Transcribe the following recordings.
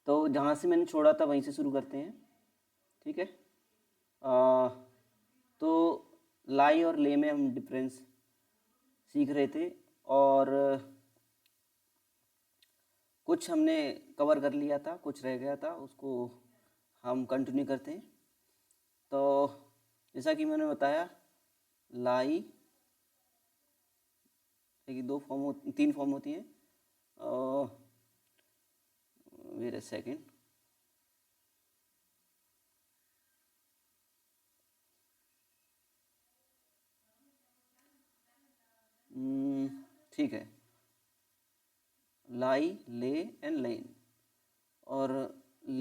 तो जहाँ से मैंने छोड़ा था वहीं से शुरू करते हैं, ठीक है। आ, तो लाई और ले में हम डिफरेंस सीख रहे थे, और कुछ हमने कवर कर लिया था, कुछ रह गया था, उसको हम कंटिन्यू करते हैं। तो जैसा कि मैंने बताया, लाई की तीन फॉर्म होती हैं। Wait a second. ठीक है, लाई, ले एंड लेन। और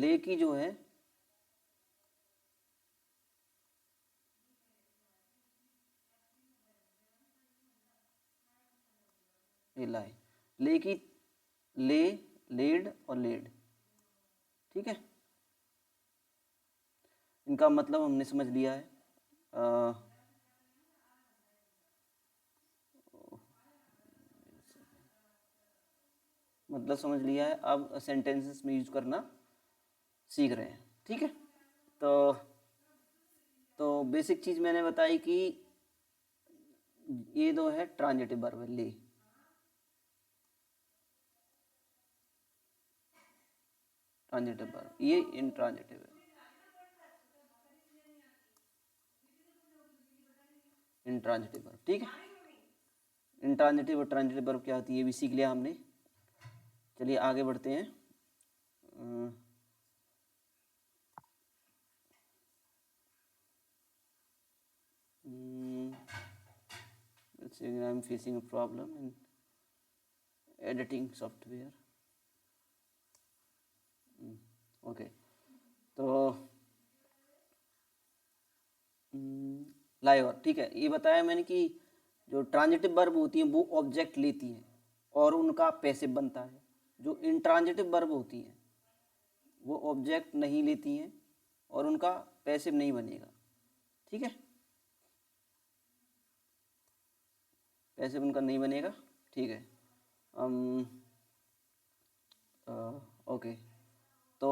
ले की जो है, ये लाई, ले की ले, लेड और लेड, ठीक है। इनका मतलब हमने समझ लिया है। अ, मतलब समझ लिया है, अब सेंटेंसेस में यूज करना सीख रहे हैं, ठीक है। तो बेसिक चीज़ मैंने बताई कि ये दो है ट्रांजिटिव वर्ब है, ले। ट्रांजिटिव वर्ब, ये इंट्रांजिटिव है। इंट्रांजिटिव वर्ब, ठीक है। इंट्रांजिटिव और ट्रांजिटिव वर्ब क्या होती है ये भी सीख लिया हमने। चलिए आगे बढ़ते हैं। I am facing a problem in editing software. Okay, तो लाइवर, ठीक है। ये बताया मैंने कि जो ट्रांजिटिव वर्ब होती हैं वो ऑब्जेक्ट लेती हैं और उनका पैसिव बनता है। जो इंट्रांजिटिव वर्ब होती हैं वो ऑब्जेक्ट नहीं लेती हैं और उनका पैसिव नहीं बनेगा, ठीक है। पैसिव उनका नहीं बनेगा, ठीक है। ओके, तो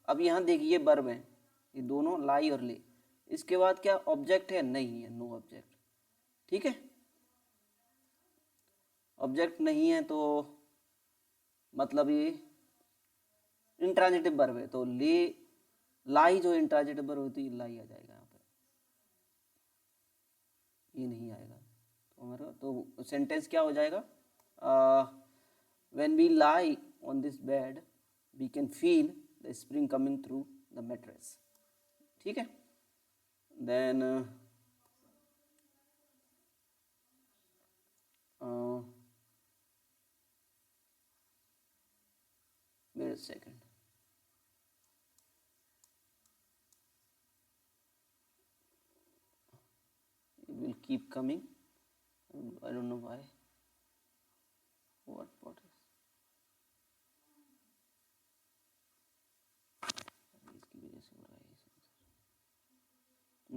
अब यहाँ देखिए वर्ब हैं ये दोनों, लाई और ले। इसके बाद क्या ऑब्जेक्ट है? नहीं है, नो ऑब्जेक्ट, ठीक है। ऑब्जेक्ट नहीं है तो मतलब ये इंट्रांजिटिव वर्ब है, तो ले, लाई जो इंट्रांजिटिव वर्ब होती है लाई आ जाएगा यहाँ पे, ये नहीं आएगा। तो हमारा तो सेंटेंस क्या हो जाएगा? When we lie on this bed we can feel the spring coming through the mattress, ठीक है। Then wait a second. It will keep coming. I don't know why. What is? इसकी वजह से हो रहा है ये।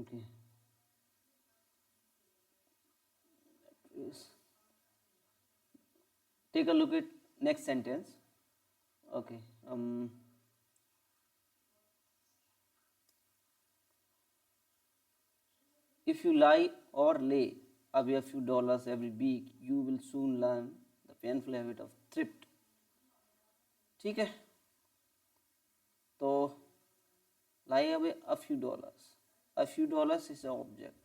Okay. Take a look at next sentence. Okay. If you lie or lay away a few dollars every week, you will soon learn the painful habit of thrift. ठीक है, तो lie away a few dollars. A few dollars is an object.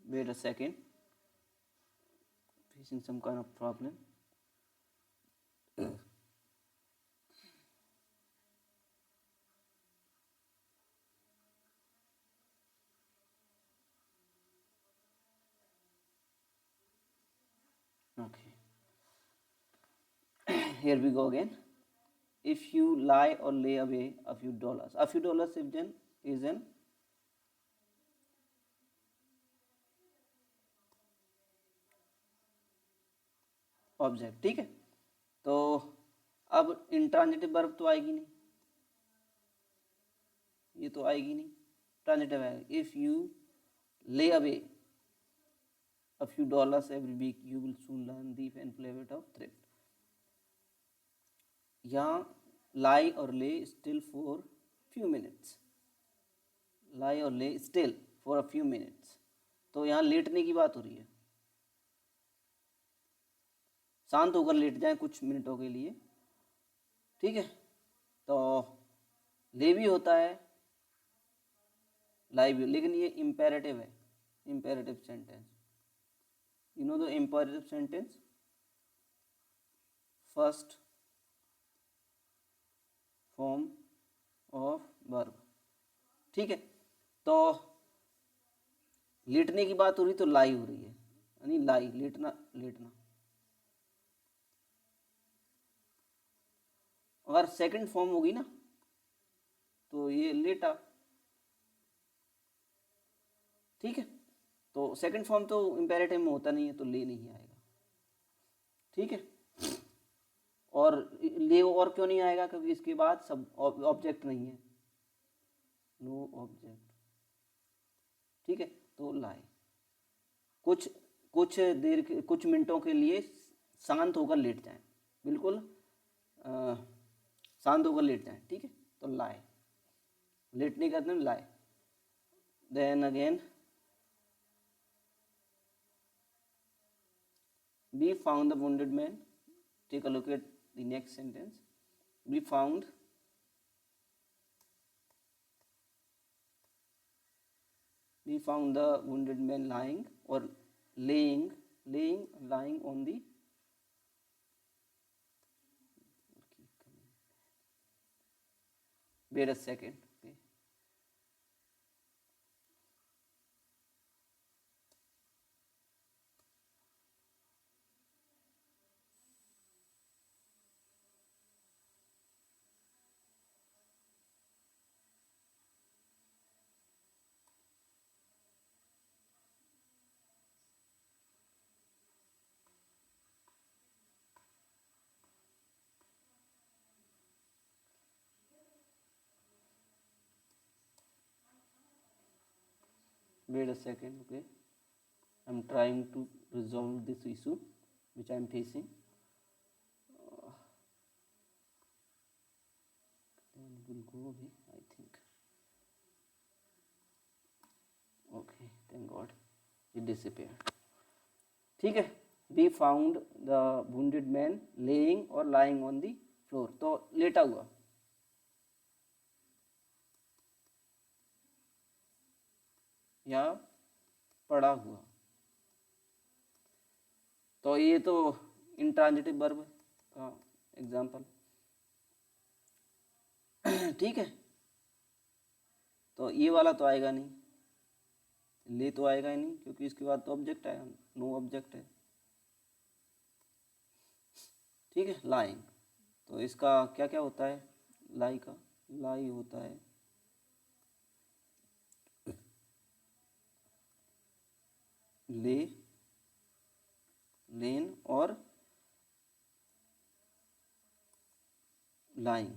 Wait a second. Facing some kind of problem. Okay. Here we go again. If you lie or lay away a few dollars is an object, ठीक है। तो अब intransitive verb तो आएगी नहीं, ये तो आएगी नहीं, ट्रांजिटिव है। इफ यू ले away a few dollars every week you will soon learn the painful habit of thrift। यहाँ lie और lay still for few minutes, lie और lay still for a few minutes, तो यहाँ लेटने की बात हो रही है, शांत होकर लेट जाएं कुछ मिनटों के लिए, ठीक है। तो ले भी होता है, लाई भी, लेकिन ये इम्पेरेटिव है, imperative sentence. You know the imperative sentence, first form of verb, ठीक है। तो लेटने की बात हो रही तो लाई हो रही है, यानी लाई, लेटना, लेटना। अगर सेकंड फॉर्म होगी ना तो ये लेटा, ठीक है। तो सेकंड फॉर्म तो इम्पेरेटिव में होता नहीं है, तो ले नहीं आएगा, ठीक है। और ले और क्यों नहीं आएगा, क्योंकि इसके बाद सब ऑब्जेक्ट नहीं है, नो ऑब्जेक्ट, ठीक है। तो लाई, कुछ कुछ देर के, कुछ मिनटों के लिए शांत होकर लेट जाएं, बिल्कुल शांत होकर लेट जाएं, ठीक है। तो लाई, लेटने का मतलब lie. Then again we found the wounded man, take a look at the next sentence, we found the wounded man lying or lying on the, wait a second, okay. Wait a second, okay. I'm trying to resolve this issue which I'm facing. Then it will go away, I think. Okay, thank God, it disappeared. ठीक है। We found the wounded man laying or lying on the floor, तो लेटा हुआ, या पड़ा हुआ, तो ये तो इंट्रांजिटिव वर्ब का एग्जाम्पल, ठीक है। तो ये वाला तो आएगा नहीं, ले तो आएगा ही नहीं, क्योंकि इसके बाद तो ऑब्जेक्ट आएगा, नो ऑब्जेक्ट है, ठीक है। लाइंग, तो इसका क्या क्या होता है, लाई का, लाई होता है ले, लेन और लाइंग,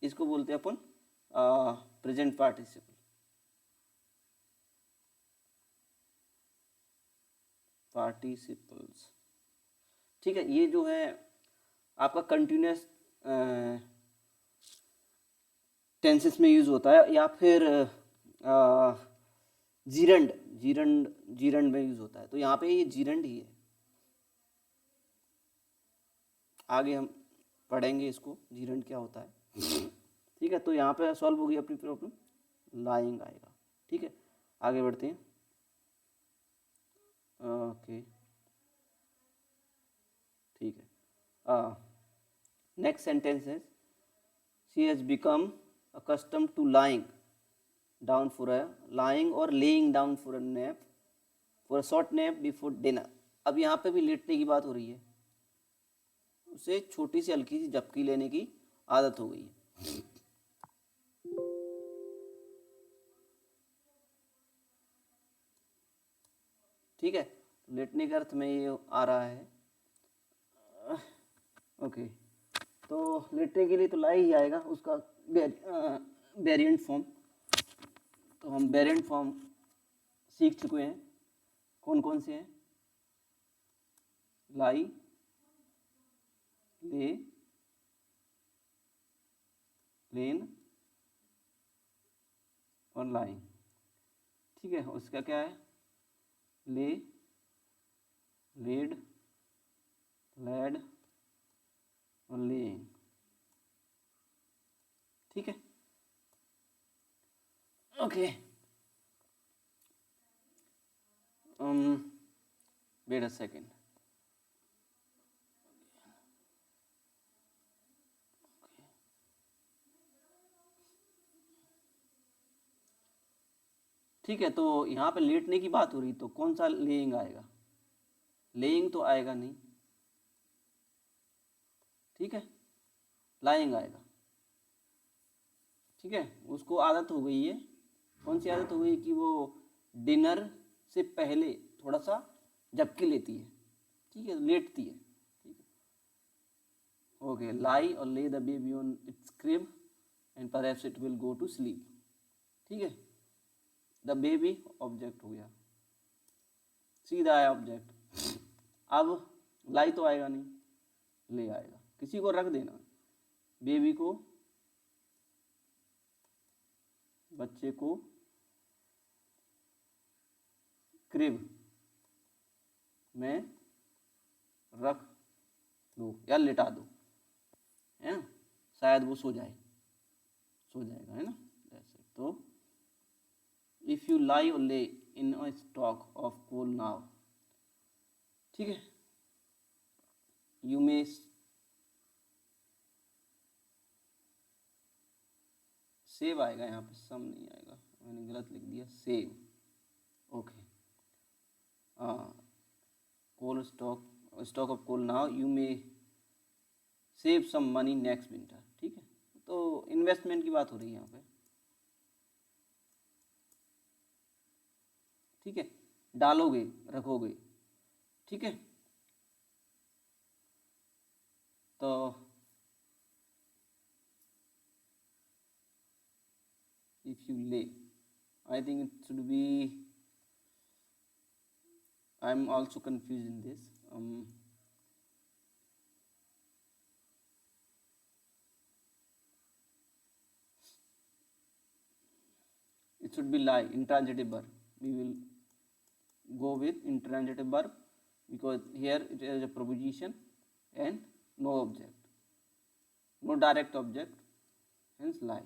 इसको बोलते हैं अपन प्रेजेंट पार्टिसिपल, पार्टिसिपल्स, ठीक है। ये जो है आपका कंटिन्यूस टेंसेस में यूज होता है, या फिर जीरंड जीरंड जीरंड में यूज होता है, तो यहाँ पे ये जीरंड ही है, आगे हम पढ़ेंगे इसको जीरंड क्या होता है, ठीक है। तो यहाँ पे सॉल्व होगी अपनी प्रॉब्लम, लाइंग आएगा, ठीक है। आगे बढ़ते हैं, ओके, ठीक है। नेक्स्ट सेंटेंस है, she has become accustomed to lying down for a lying or laying down for a nap, for a short nap before dinner। अब यहाँ पे भी लेटने की बात हो रही है, उसे छोटी सी हल्की सी झपकी लेने की आदत हो गई है, ठीक है। लेटने के अर्थ में ये आ रहा है, ओके। तो लेटने के लिए तो लाई ही आएगा, उसका वेरिएंट फॉर्म। तो हम वेरिएंट फॉर्म सीख चुके हैं, कौन कौन से हैं? लाई, ले, लेन और लाइंग। ठीक है, उसका क्या है? ले, लेड, लैड और लेइंग। ठीक है, ओके। Wait a second. ठीक है, तो यहाँ पे लेटने की बात हो रही, तो कौन सा लेइंग आएगा? लेइंग तो आएगा नहीं, ठीक है, लाइंग आएगा। ठीक है, उसको आदत हो गई है, कौन सी आदत हो गई कि वो डिनर से पहले थोड़ा सा झपकी लेती है, ठीक है, लेटती है। ठीक है, ओके, लाई और lay the baby on its crib and perhaps it will go to sleep. ठीक है, द बेबी ऑब्जेक्ट हो गया, सीधा है ऑब्जेक्ट। अब लाई तो आएगा नहीं, ले आएगा। किसी को रख देना, बेबी को, बच्चे को क्रिब में रख दो या लिटा दो, है ना, शायद वो सो जाएगा, है ना। तो इफ यू लाई और lay in a stock of coal now, ठीक है, यू मे सेव आएगा, यहाँ पे सम नहीं आएगा, मैंने गलत लिख दिया, save. Okay, coal stock of coal now, you may save some money next winter. ठीक है, तो इन्वेस्टमेंट की बात हो रही है यहाँ पे। ठीक है, डालोगे, रखोगे। ठीक है, तो if you lay, I think it should be, I'm also confused in this. It should be lie, intransitive verb. We will go with intransitive verb because here it is a preposition and no object, no direct object, hence lie.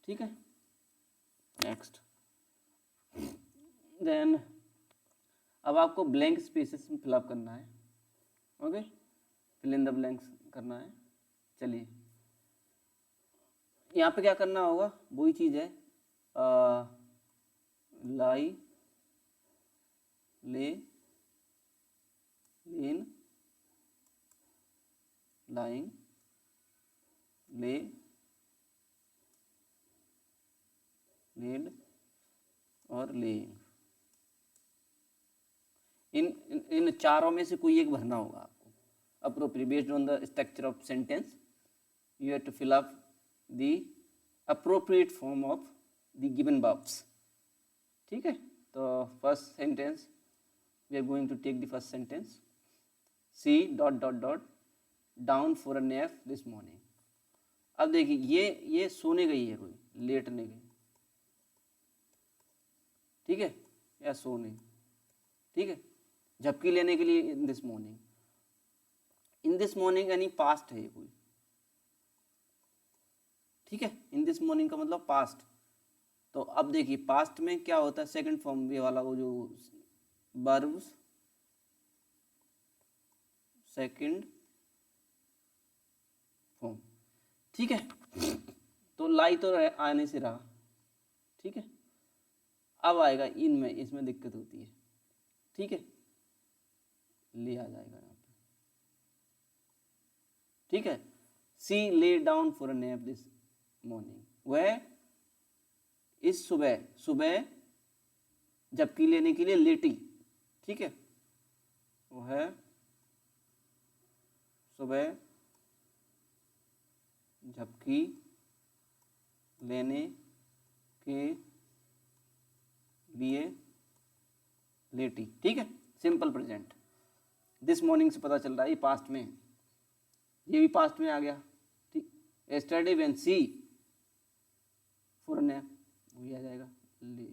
ठीक है, next. Then अब आपको blank spaces में fill up करना है। Okay, fill in the blanks करना है। चलिए, यहाँ पे क्या करना होगा, वही चीज़ है, lie, lay, lain, lying, lay, laid और लेइंग। इन चारों में से कोई एक भरना होगा आपको, appropriate based on the structure of sentence you have to fill up the appropriate form of the given verbs. ठीक है, तो first sentence we are going to take the first sentence, she dot dot dot down for a nap this morning. अब देखिए, ये सोने गई है, कोई लेटने गई, ठीक है, या सोने, ठीक है, झपकी लेने के लिए in this morning. In this morning यानी पास्ट है ये कोई, ठीक है, इन दिस मॉर्निंग का मतलब पास्ट। तो अब देखिए पास्ट में क्या होता है, सेकंड फॉर्म ये वाला, वो जो वर्ब्स सेकंड फॉर्म, ठीक है, तो लाई तो आने से रहा, ठीक है, अब आएगा इनमें, इसमें दिक्कत होती है, ठीक है, ले आ जाएगा यहाँ पे, ठीक है, she lay down for a nap this morning, वह इस सुबह झपकी लेने के लिए लेटी, ठीक है, वो है सुबह झपकी लेने के लिए लेटी। ठीक है, सिंपल प्रेजेंट। दिस मॉर्निंग से पता चल रहा है ये पास्ट में है, ये भी पास्ट में आ गया। ठीक, yesterday when she for a nap, वही आ जाएगा, lay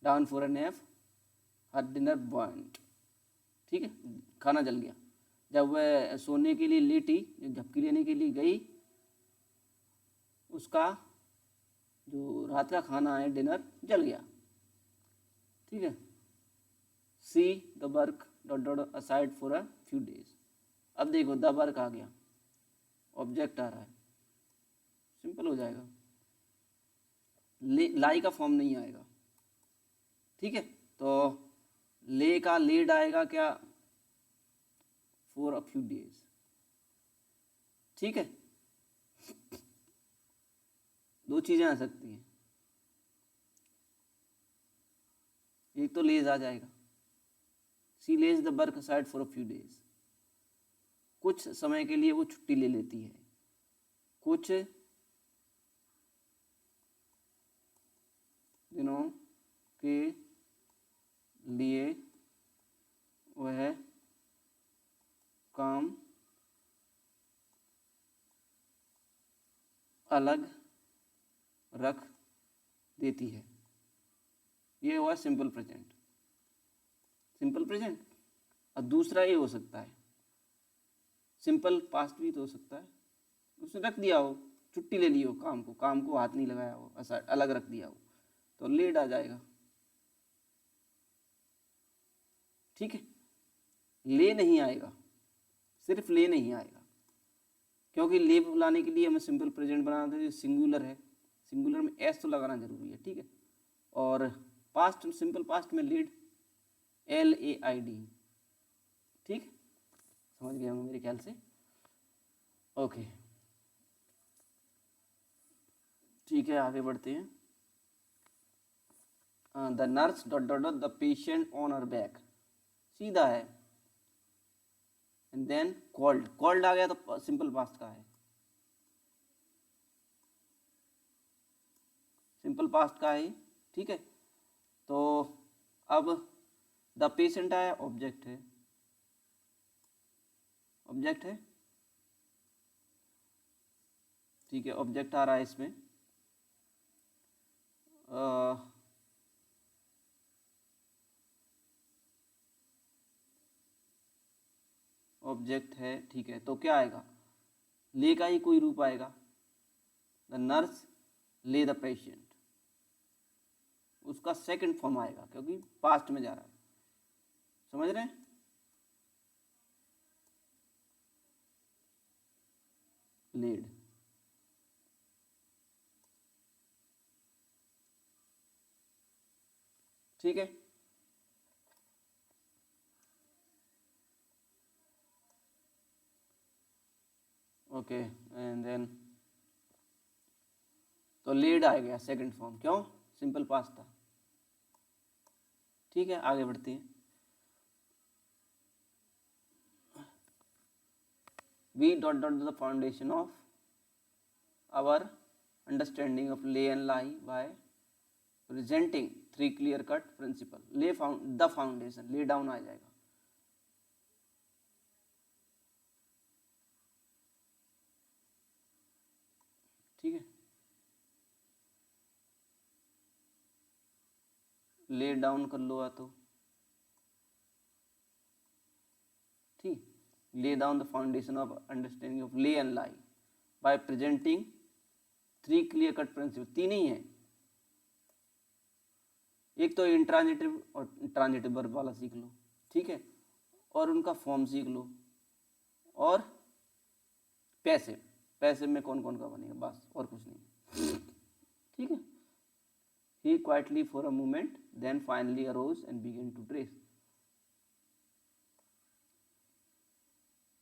down for a nap her dinner burned. ठीक है, खाना जल गया। जब वह सोने के लिए लेटी, झपकी लेने के लिए गई, उसका जो रात का खाना है, डिनर, जल गया। ठीक है, see the work dot dot aside for a few days. अब देखो द वर्क आ गया, ऑब्जेक्ट आ रहा है, सिंपल हो जाएगा, लाई का फॉर्म नहीं आएगा। ठीक है, तो ले का लेड आएगा क्या, फॉर अ फ्यू डेज। ठीक है, दो चीजें आ सकती हैं, एक तो लेज आ जाएगा, she lays the work aside for a few days, कुछ समय के लिए वो छुट्टी ले लेती है, कुछ दिनों के लिए वह काम अलग रख देती है। ये हुआ सिंपल प्रेजेंट, सिंपल प्रेजेंट। और दूसरा ये हो सकता है, सिंपल पास्ट भी तो हो सकता है, उसने रख दिया हो, छुट्टी ले ली हो, काम को हाथ नहीं लगाया हो, अलग रख दिया हो, तो लेड आ जाएगा। ठीक है, ले नहीं आएगा, सिर्फ ले नहीं आएगा, क्योंकि ले बुलाने के लिए हमें सिंपल प्रेजेंट बनाना था, जो सिंगुलर है, सिंगुलर में एस तो लगाना जरूरी है। ठीक है, और पास्ट, सिंपल पास्ट में लेड, LAID। ठीक, समझ गए होंगे मेरे ख्याल से। ओके, ठीक है, आगे बढ़ते हैं। The nurse dot dot dot the patient on her back, सीधा है, एंड देन कॉल्ड, कॉल्ड आ गया तो सिंपल पास्ट का है, सिंपल पास्ट का है। ठीक है, तो अब द पेशेंट आया, ऑब्जेक्ट है, ऑब्जेक्ट है। ठीक है, ऑब्जेक्ट आ रहा है इसमें, ऑब्जेक्ट है। ठीक है, तो क्या आएगा, ले का ही कोई रूप आएगा, द नर्स ले द पेशेंट, उसका सेकंड फॉर्म आएगा क्योंकि पास्ट में जा रहा है, समझ रहे हैं। लेड, ठीक है, ओके, एंड देन तो लेड आ गया सेकंड फॉर्म, क्यों, सिंपल पास्ट था। ठीक है, आगे बढ़ते हैं। We dot dot the foundation of our understanding of lay and lie by presenting 3 clear cut principle. Lay the foundation, lay down आ जाएगा। ठीक है, ले डाउन कर लो तो ठीक, lay down the foundation of understanding of lay and lie by presenting 3 clear cut principles। तीन ही है, एक तो इंट्रांजिटिव और ट्रांजिटिव वर्ब वाला सीख लो। ठीक है, और उनका फॉर्म सीख लो, और पैसिव, पैसिव में कौन कौन का बनेगा, बस और कुछ नहीं। ठीक है, he quietly for a moment then finally arose and began to dress।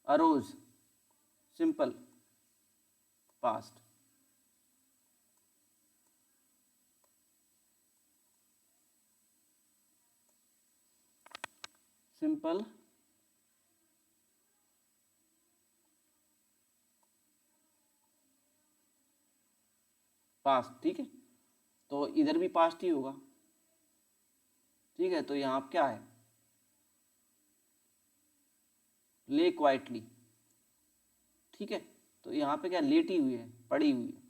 arose, simple past, simple past, ठीक है, तो इधर भी पास्ट ही होगा, ठीक है। तो यहाँ क्या है, ले क्वाइटली, ठीक है। तो यहाँ पे क्या, लेटी हुई है, पड़ी हुई है,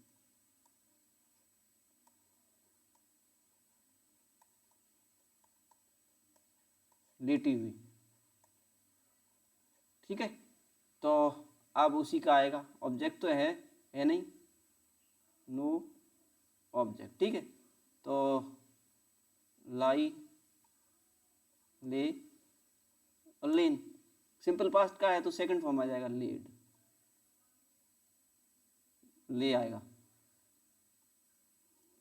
लेटी हुई, ठीक है। तो अब उसी का आएगा, ऑब्जेक्ट तो है नहीं, नो ऑब्जेक्ट, ठीक है। तो लाई, ले और लेन, सिंपल पास्ट का है तो सेकंड फॉर्म आ जाएगा लेड, ले आएगा,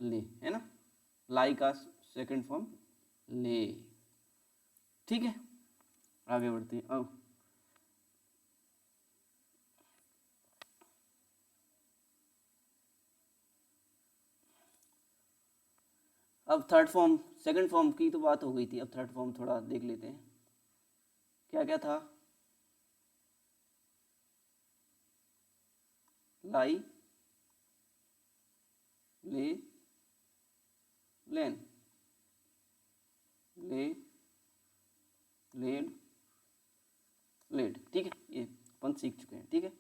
ले, है ना, लाई का सेकंड फॉर्म ले, ठीक है। आगे बढ़ते हैं अब थर्ड फॉर्म, सेकंड फॉर्म की तो बात हो गई थी, अब थर्ड फॉर्म थोड़ा देख लेते हैं क्या क्या था। लाई, ले, लेन, ले, लेड, लेड, ठीक है, ये अपन सीख चुके हैं, ठीक है।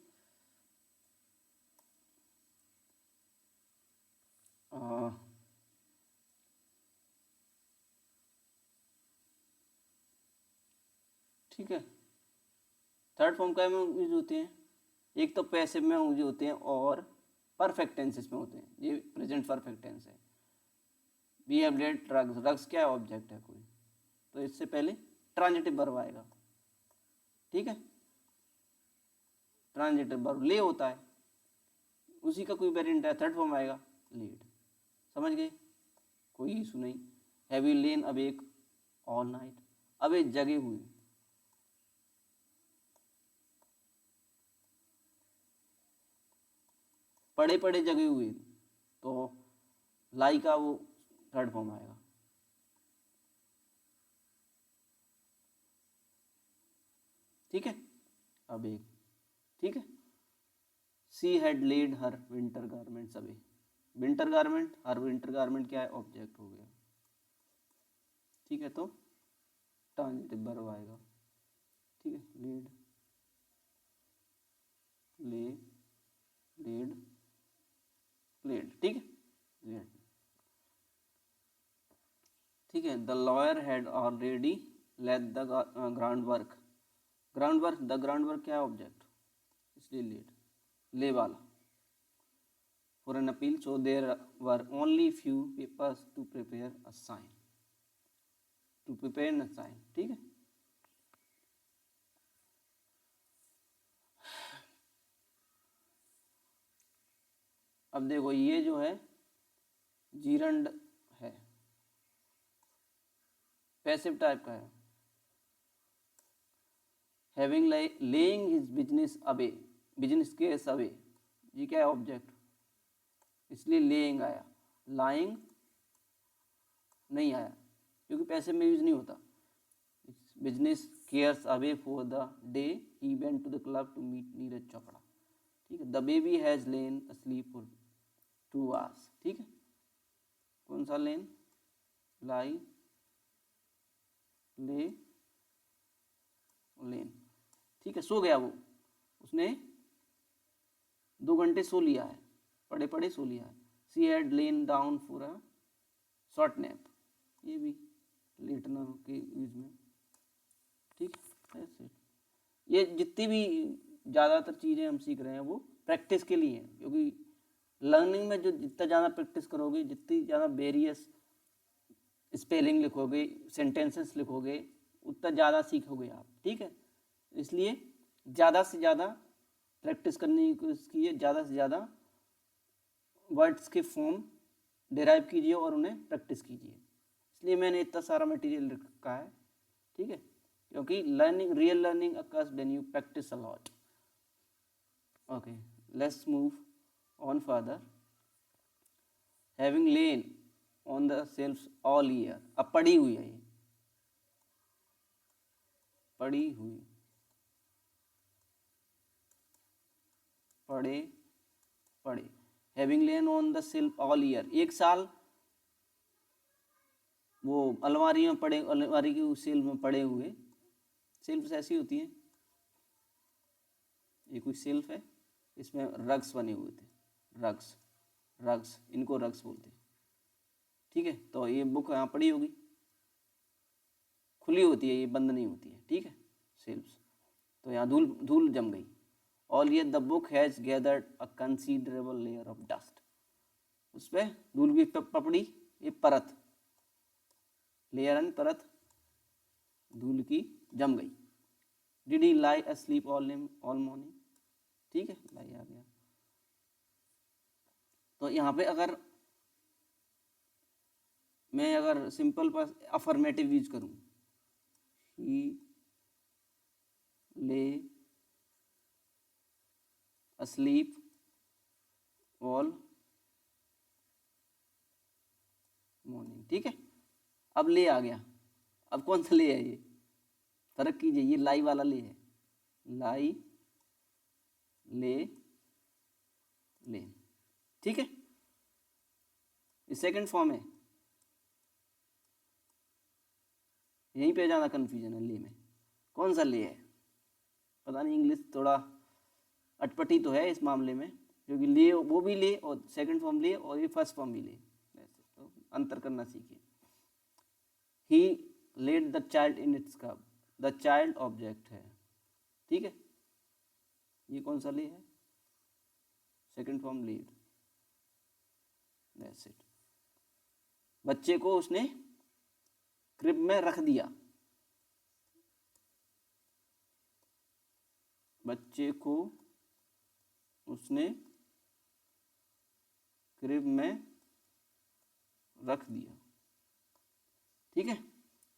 ठीक है, थर्ड फॉर्म का में यूज होते हैं, एक तो पैसिव में यूज होते हैं और परफेक्ट टेंसेस में होते हैं, ये प्रेजेंट परफेक्ट टेंस है। We have laid drugs, drugs क्या है, ऑब्जेक्ट है कोई, तो इससे पहले ट्रांजिटिव वर्ब आएगा, ठीक है, ट्रांजिटिव वर्ब ले होता है, उसी का कोई वेरिएंट है, थर्ड फॉर्म आएगा लीड, समझ गए, कोई इशू नहीं। Have you lane awake all night, अबे जगे हुए, पड़े पड़े जगे हुए, तो लाई का वो थर्ड फॉर्म आएगा, ठीक है। अब एक, ठीक है, she had laid her winter garments away, winter garment, her winter garment क्या है, ऑब्जेक्ट हो गया, ठीक है। तो ट्रांजिटिव वर्ब आएगा, ठीक है, लेड, ले, लेड, लेड, ठीक है, लेड, ठीक है। The lawyer had already laid the ground work, ground work, the ground work क्या है, ऑब्जेक्ट, इसलिए लेड, ले वाला, for an appeal, so there were only few papers to prepare a sign, to prepare a sign, ठीक है। अब देखो ये जो है जीरंड है, पैसिव टाइप का है, having laying his business away, business case away, ये क्या है, ऑब्जेक्ट, इसलिए लेइंग आया, लाइंग नहीं आया क्योंकि पैसे में यूज नहीं होता, business cares away for the day he went to the club to meet Neeraj Chopra, ठीक है। The baby has lain asleep for 2 hours, ठीक है, कौन सा लेन, लाई, ले, लेन, ठीक है, सो गया वो, उसने 2 घंटे सो लिया है, पड़े पड़े सो लिया है। She had lane down for a short nap, ये भी लेटना के यूज में, ठीक है। ये जितनी भी ज़्यादातर चीज़ें हम सीख रहे हैं वो प्रैक्टिस के लिए हैं, क्योंकि लर्निंग में जो जितना ज़्यादा प्रैक्टिस करोगे, जितनी ज़्यादा वेरियस स्पेलिंग लिखोगे, सेंटेंसेस लिखोगे, उतना ज़्यादा सीखोगे आप, ठीक है। इसलिए ज़्यादा से ज़्यादा प्रैक्टिस करने की कोशिश कीजिए, ज़्यादा से ज़्यादा वर्ड्स के फॉर्म डिराइव कीजिए और उन्हें प्रैक्टिस कीजिए, इसलिए मैंने इतना सारा मटेरियल रखा है, ठीक है, क्योंकि learning, real learning occurs when you practise a lot. Okay, let's move on further. Having lain on the shelfs all year, अब पड़ी हुई है ये, पड़ी हुई, पड़े पड़े, having lain on the shelf all year, एक साल वो अलमारी में पड़े, अलमारी की शेल्फ में पड़े हुए, शेल्फ ऐसी होती हैं, ये कोई शेल्फ है, इसमें रग्स बने हुए थे, रग्स, रग्स, इनको रग्स बोलते हैं, ठीक है। तो ये बुक यहाँ पड़ी होगी, खुली होती है ये, बंद नहीं होती है, ठीक है, शेल्फ्स। तो यहाँ धूल धूल जम गई। All year the book has gathered a considerable layer of dust, उस पर धूल की पपड़ी, ये परत, लेयर एंड परत धूल की जम गई। Did he lie asleep all morning, ठीक है, लाई आ गया। तो यहाँ पे अगर मैं अगर सिंपल पास अफर्मेटिव यूज करूँ, ही ले asleep all morning, ठीक है। अब ले आ गया, अब कौन सा ले है ये, फर्क कीजिए, ये लाई वाला ले है, लाई ले ले, ठीक है। ये सेकंड फॉर्म है, यहीं पे ज़्यादा कंफ्यूजन है ले में, कौन सा ले है पता नहीं, इंग्लिश थोड़ा अटपटी तो है इस मामले में, क्योंकि ले वो भी ले और सेकंड फॉर्म ले और ये फर्स्ट फॉर्म भी ले, तो अंतर करना सीखिए। He laid the child in its cup, the child object है, ठीक है, ये कौन सा ले है, second form lead, that's it. बच्चे को उसने क्रिब में रख दिया, बच्चे को उसने क्रिब में रख दिया, ठीक है।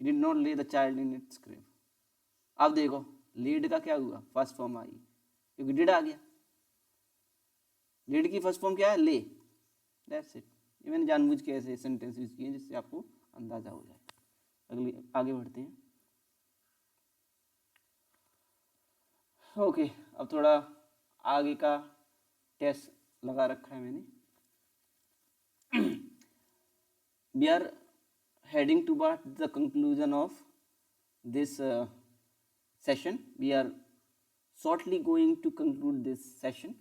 डिड नॉट ले the child in it's crib. अब देखो लीड का क्या हुआ, फर्स्ट फॉर्म आई, क्योंकि डिड आ गया, लीड की फर्स्ट फॉर्म क्या है, ले, दैट्स इट। ये मैंने जानबूझ के ऐसे सेंटेंस यूज किए जिससे आपको अंदाजा हो जाए। अगली आगे बढ़ते हैं। ओके, अब थोड़ा आगे का टेस्ट लगा रखा है मैंने। We are heading toward the conclusion of this session. We are shortly going to conclude this session,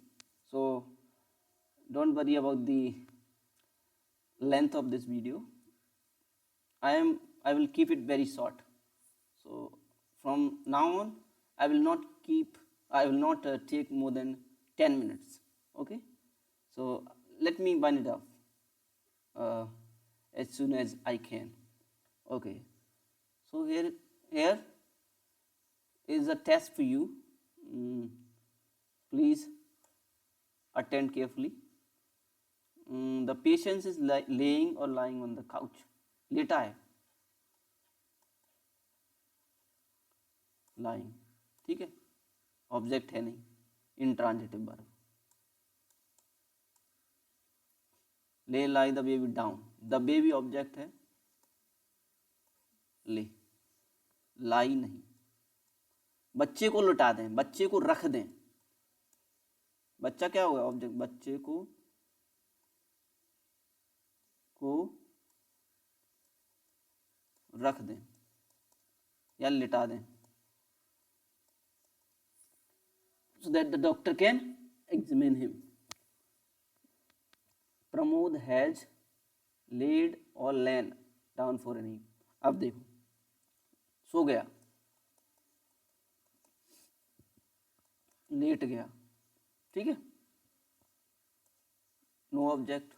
so don't worry about the length of this video. I will keep it very short. So from now on I will not take more than 10 minutes. Okay, so let me wind it up as soon as I can. Okay, so here is a test for you. Please attend carefully. The patient is laying or lying on the couch. लेटा है, lying, ठीक है, object है नहीं, intransitive verb. Lay lie the baby down, the baby object है, lay, लाई नहीं। बच्चे को लुटा दें, बच्चे को रख दें, बच्चा क्या होगा, ऑब्जेक्ट, बच्चे को रख दें या लिटा दें, so that the doctor can examine him. Pramod has laid or lain down for an evening. अब देखो सो गया, लेट गया, ठीक है, नो ऑब्जेक्ट,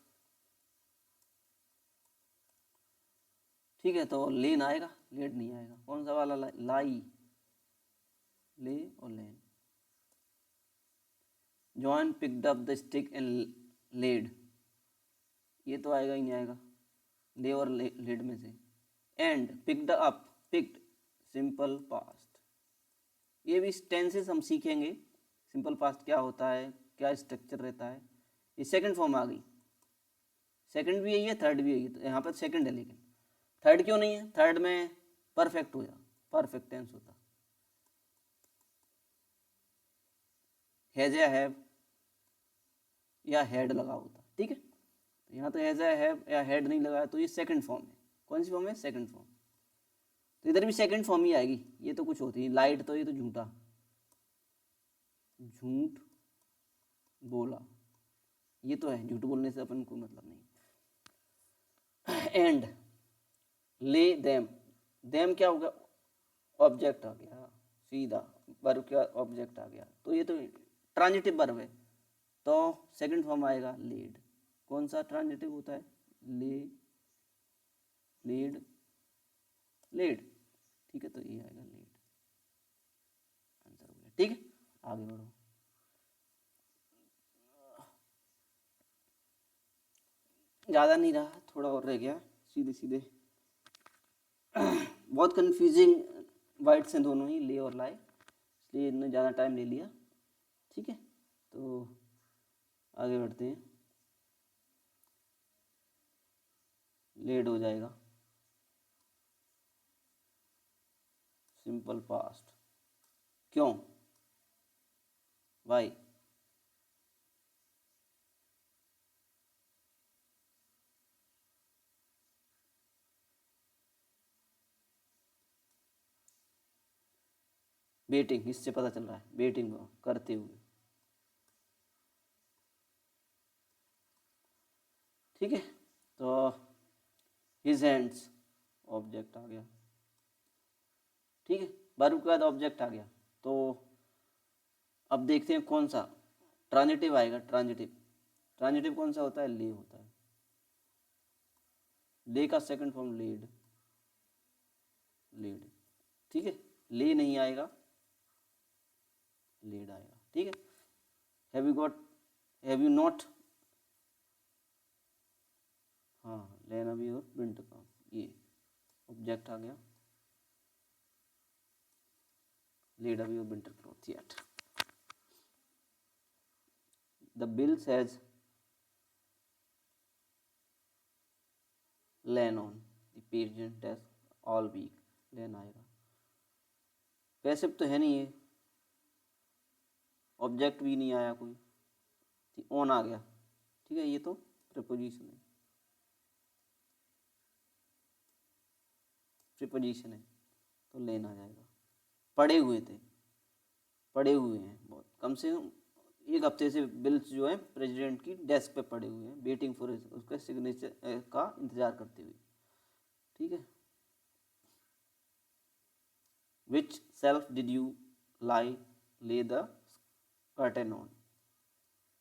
ठीक है। तो लेन आएगा, लेट नहीं आएगा, कौन सा वाला, लाई, ले और lain. John picked up the stick and laid, ये तो आएगा ही नहीं आएगा, ले और लेड में से। And picked up, picked simple past, ये भी टेंसेस हम सीखेंगे, सिंपल पास्ट क्या होता है, क्या स्ट्रक्चर रहता है। ये सेकंड फॉर्म आ गई, सेकंड भी यही है, थर्ड भी यही है, तो यहाँ पर सेकंड है, लेकिन थर्ड क्यों नहीं है, थर्ड में परफेक्ट हो जा, परफेक्ट टेंस होता, हैज या हैव या हैड लगा होता, ठीक है, तो यहाँ तो एज है या हेड नहीं लगाया, तो ये सेकंड फॉर्म है। कौन सी फॉर्म है? Second form. तो इधर भी सेकंड फॉर्म ही आएगी, ये तो कुछ होती है लाइट, तो ये तो झूठा, झूठ बोला, ये तो है, झूठ बोलने से अपन को मतलब नहीं। एंड ले देम, देम क्या होगा? ऑब्जेक्ट आ गया सीधा, वर्ब का ऑब्जेक्ट आ गया, तो ये तो ट्रांजिटिव वर्ब है, तो सेकंड फॉर्म आएगा लेड। कौन सा ट्रांजिटिव होता है? ले, लेड, लेड, ठीक है, तो ये आएगा लेड, आंसर हो गया। ठीक है, आगे बढ़ो। ज़्यादा नहीं रहा, थोड़ा और रह गया, सीधे सीधे बहुत कंफ्यूजिंग वर्ड्स हैं दोनों ही, ले और लाई, इसलिए इन्होंने ज़्यादा टाइम ले लिया। ठीक है, तो आगे बढ़ते हैं। लेड हो जाएगा, सिंपल पास्ट, क्यों? वाई? बेटिंग, इससे पता चल रहा है, बेटिंग करते हुए। ठीक है, तो हिज हैंड्स, ऑब्जेक्ट आ गया। ठीक है, वर्ब के बाद ऑब्जेक्ट आ गया, तो अब देखते हैं कौन सा ट्रांजिटिव आएगा। ट्रांजिटिव, ट्रांजिटिव कौन सा होता है? ले होता है। ले का सेकंड फॉर्म लेड, लेड। ठीक है, ले नहीं आएगा, लेड आएगा। ठीक है, have you got, have you not, हाँ, लेना भी और विंटर का, ये ऑब्जेक्ट आ गया, लेड अभी और winter cloth yet. The bill says lain on the pageant desk all week, lain आएगा। पैसिव तो है नहीं ये, ऑब्जेक्ट भी नहीं आया कोई, ऑन आ गया। ठीक है, ये तो प्रीपोजिशन है, प्रीपोजिशन है, तो लेन आ जाएगा। पड़े हुए थे, पड़े हुए हैं बहुत, कम से कम एक हफ्ते से बिल्स जो है प्रेसिडेंट की डेस्क पे पड़े हुए हैं, वेटिंग फॉर उसके सिग्नेचर का इंतजार करते हुए। ठीक है, विच सेल्फ डिड यू लाई ले द कर्टेन ऑन,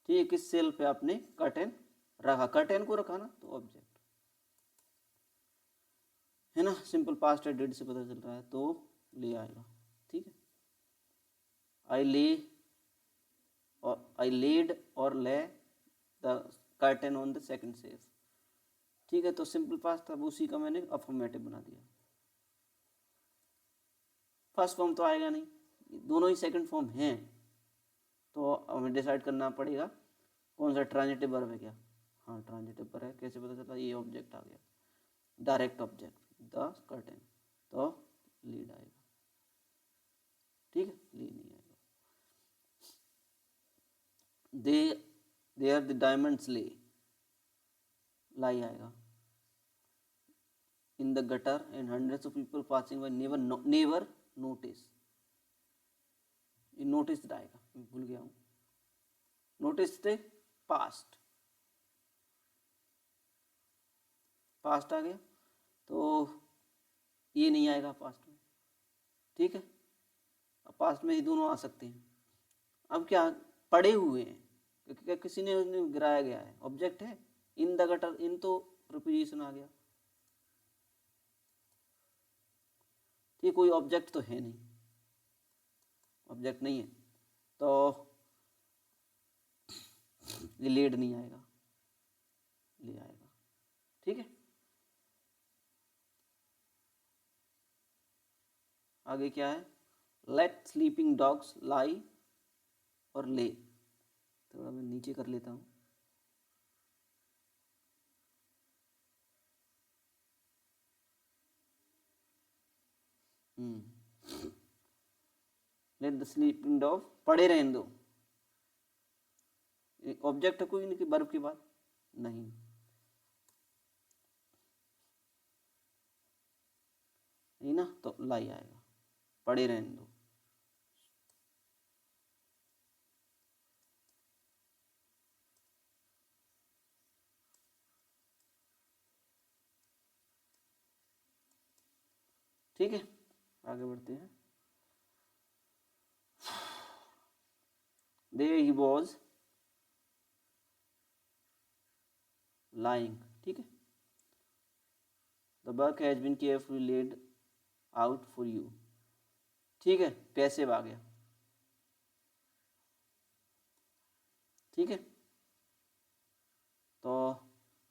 ठीक है, किस सेल पे आपने कर्टेन रखा? कर्टेन को रखा ना, तो ऑब्जेक्ट है ना, सिंपल पास्ट है, डेड से पता चल रहा है, तो ले आएगा। ठीक है, आई ले और आई लेड और lay the curtain on the second safe. ठीक है, तो सिंपल पास्ट था, उसी का मैंने अफर्मेटिव बना दिया। फर्स्ट फॉर्म तो आएगा नहीं, दोनों ही सेकंड फॉर्म हैं, तो हमें डिसाइड करना पड़ेगा कौन सा ट्रांजिटिव वर्ब है क्या। हाँ, ट्रांजिटिव वर्ब है, कैसे पता चला? ये ऑब्जेक्ट आ गया, डायरेक्ट ऑब्जेक्ट, द कर्टेन, तो लीड आएगा। ठीक है, लीड नहीं आएगा। दे आर द डायमंड्स ले, लाई आएगा। In the gutter and hundreds of people passing by never never notice, ये नोटिस आएगा, भूल गया हूँ, नोटिस थे पास्ट, पास्ट आ गया, तो ये नहीं आएगा पास्ट में। ठीक है, अब पास्ट में ही दोनों आ सकते हैं। अब क्या, पड़े हुए हैं, क्योंकि किसी ने उन्हें गिराया गया है, ऑब्जेक्ट है। इन द गटर, इन तो प्रीपोजिशन आ गया, ठीक, कोई ऑब्जेक्ट तो है नहीं, ऑब्जेक्ट नहीं है, तो ये लेड नहीं आएगा, ले आएगा। ठीक है, आगे क्या है? लेट स्लीपिंग डॉग्स लाई और ले, थोड़ा मैं नीचे कर लेता हूँ। लेट द स्लीपिंग डॉग, पड़े रहने दो, ऑब्जेक्ट है कोई नहीं, वर्ब के बाद, नहीं, नहीं ना, तो लाई आएगा, पड़े रहने दो। ठीक है, आगे बढ़ते हैं। There he was lying, ठीक है। The work has been carefully laid out for you, ठीक है, पैसिव आ गया, ठीक है। तो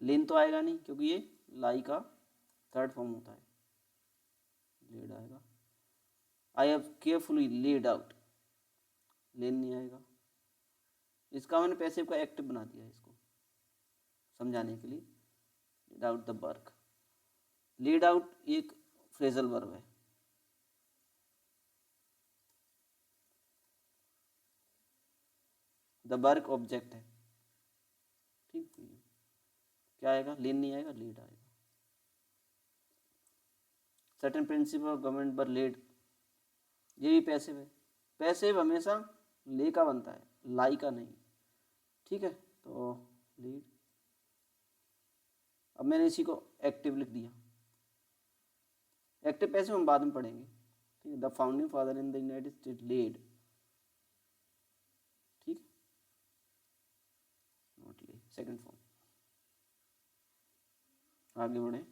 लेन तो आएगा नहीं क्योंकि ये लाई का थर्ड फॉर्म होता है, लेड आएगा। I have carefully laid out, lain नहीं आएगा। इसका मैंने पैसिव का एक्टिव बना दिया है इसको समझाने के लिए। Laid out the work, laid out एक फ्रेजल वर्ब है, द वर्क ऑब्जेक्ट है, ठीक। क्या आएगा, लेन नहीं आएगा, लीड आएगा। सर्टेन प्रिंसिपल ऑफ गवर्नमेंट पर लेड, ये भी पैसिव है। पैसिव हमेशा ले का बनता है, लाई का नहीं, ठीक है। तो लीड, अब मैंने इसी को एक्टिव लिख दिया। एक्टिव पैसिव हम बाद में पढ़ेंगे, ठीक है। The founding father in the United State laid, ठीक, नॉट ले, सेकंड फॉर्म। आगे बढ़े।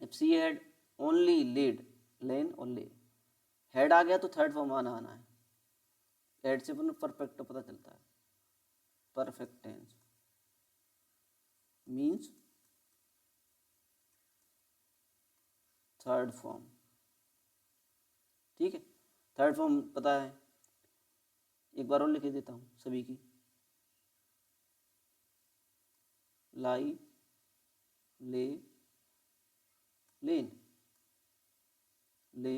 If she had only laid, lain और ले, हेड आ गया तो थर्ड फॉर्म आना है। हेड से परफेक्ट पता चलता है, perfect tense means third form, ठीक है। थर्ड फॉर्म पता है, एक बार और लिख देता हूँ सभी की। लाई, ले, लेन, ले,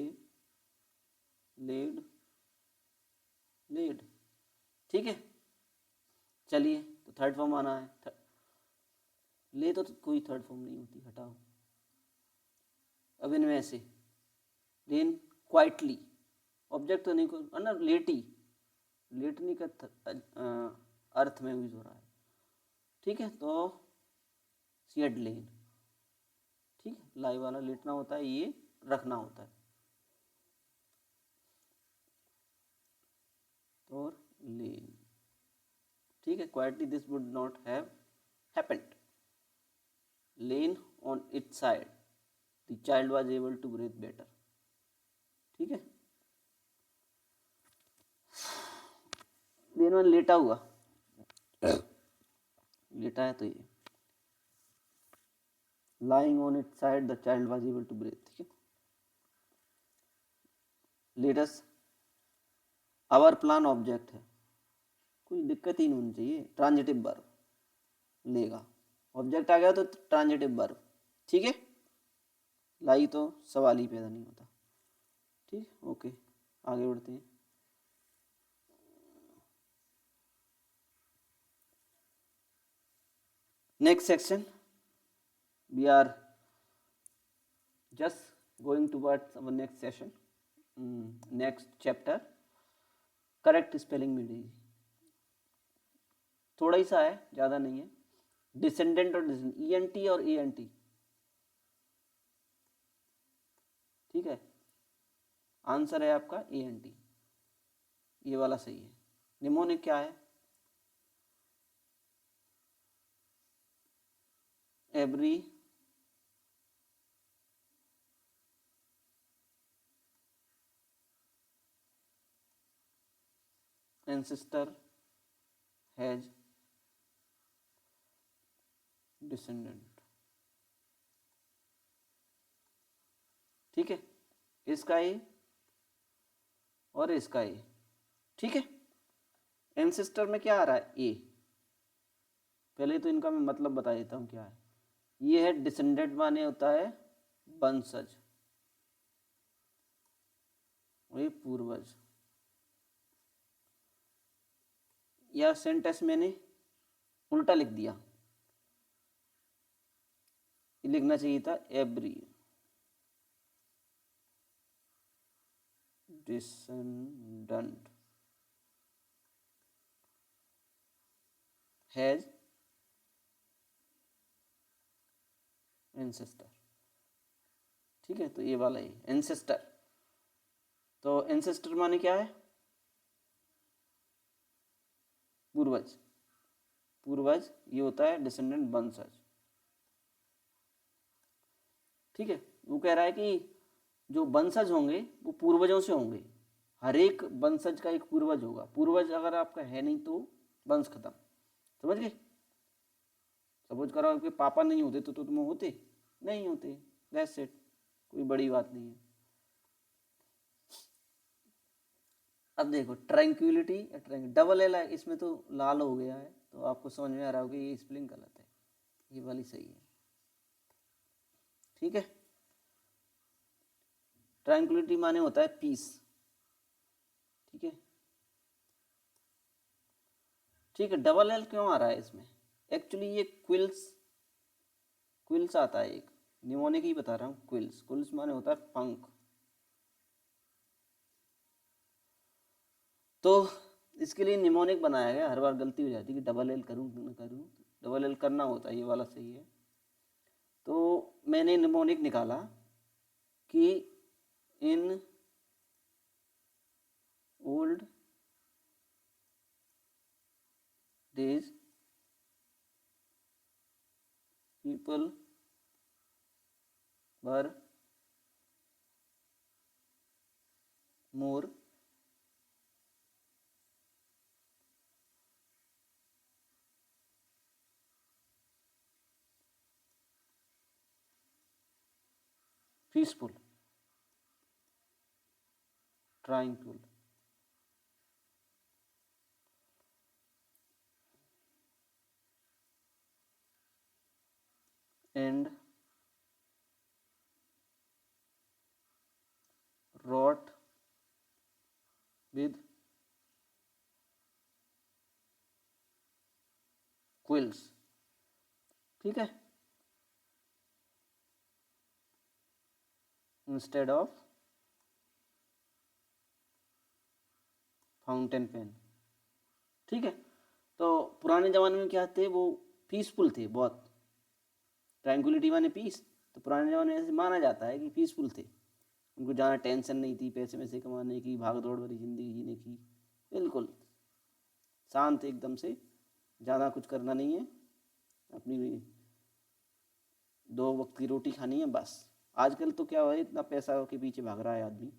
लेड, लेड, ठीक है। चलिए, तो थर्ड फॉर्म आना है। ले तो कोई थर्ड फॉर्म नहीं होती, हटाओ। अब इनमें से लेन क्वाइटली, ऑब्जेक्ट तो नहीं को ना, लेटी, लेटनी का अर्थ में यूज हो रहा है, ठीक है। तो सी हैड लेन, ठीक है। लाई वाला लेटना होता है, ये रखना होता है, और लेन, ठीक है। Quietly this would not have happened, lain on its side, the child was able to breathe better, ठीक है। लेन में लेटा हुआ, लेटा है तो ये lying on its side the child was able to breathe, ठीक है। let us, our plan object है, कोई दिक्कत ही नहीं होनी चाहिए। ट्रांजिटिव वर्ब लेगा, ऑब्जेक्ट आ गया तो ट्रांजिटिव वर्ब, ठीक है। लाई तो सवाल ही पैदा नहीं होता, ठीक, ओके। आगे बढ़ते हैं। Next section, we are just going towards our next session, next chapter, correct spelling मिलेगी। थोड़ा ही सा है, ज़्यादा नहीं है। डिसेंडेंट और ENT और ANT, ठीक है। आंसर है आपका ANT, ये वाला सही है। निमोनिक क्या है, एवरी ancestor has descendant, ठीक है। इसका ए और इसका ए, ठीक है। एंसेस्टर में क्या आ रहा है, ए। पहले तो इनका मैं मतलब बता देता हूँ क्या है। ये है डिसेंडेंट, माने होता है वंशज, वही पूर्वज। या सेंटेंस मैंने उल्टा लिख दिया, लिखना चाहिए था एवरी descendant has ancestor। ठीक है, तो ये वाला ही एंसेस्टर। तो एंसेस्टर माने क्या है? पूर्वज। पूर्वज ये होता है डिसेंडेंट, वंशज। ठीक है, वो कह रहा है कि जो वंशज होंगे वो पूर्वजों से होंगे। हर एक वंशज का एक पूर्वज होगा। पूर्वज अगर आपका है नहीं तो वंश खत्म। समझ गए? सपोज करो आपके पापा नहीं होते तो तुम होते नहीं होते। दैट्स इट, कोई बड़ी बात नहीं है। अब देखो ट्रैंक्विलिटी, डबल एल है इसमें तो लाल हो गया है, तो आपको समझ में आ रहा होगा ये स्पेलिंग गलत है, ये वाली सही है। ठीक है, ट्रैंक्विलिटी माने होता है पीस। ठीक है, ठीक है। डबल एल क्यों आ रहा है इसमें? एक्चुअली ये क्विल्स, क्विल्स आता है एक, निमोनिक ही बता रहा हूँ। क्विल्स, क्विल्स माने होता है पंख। तो इसके लिए निमोनिक बनाया गया। हर बार गलती हो जाती है कि डबल एल करूँ न करूँ, डबल एल करना होता है, ये वाला सही है। तो मैंने निमोनिक निकाला कि in old days people were more peaceful, tranquil. And wrought with quills। ठीक है, इंस्टेड ऑफ फाउंटेन पेन। ठीक है, तो पुराने ज़माने में क्या थे, वो पीसफुल थे बहुत। ट्रैंक्विलिटी माने पीस, तो पुराने ज़माने में ऐसे माना जाता है कि पीसफुल थे। उनको ज़्यादा टेंशन नहीं थी पैसे वैसे कमाने की, भाग दौड़ भरी ज़िंदगी जीने की। बिल्कुल शांत एकदम से, ज़्यादा कुछ करना नहीं है, अपनी 2 वक्त की रोटी खानी है बस। आजकल तो क्या है, इतना पैसा के पीछे भाग रहा है आदमी,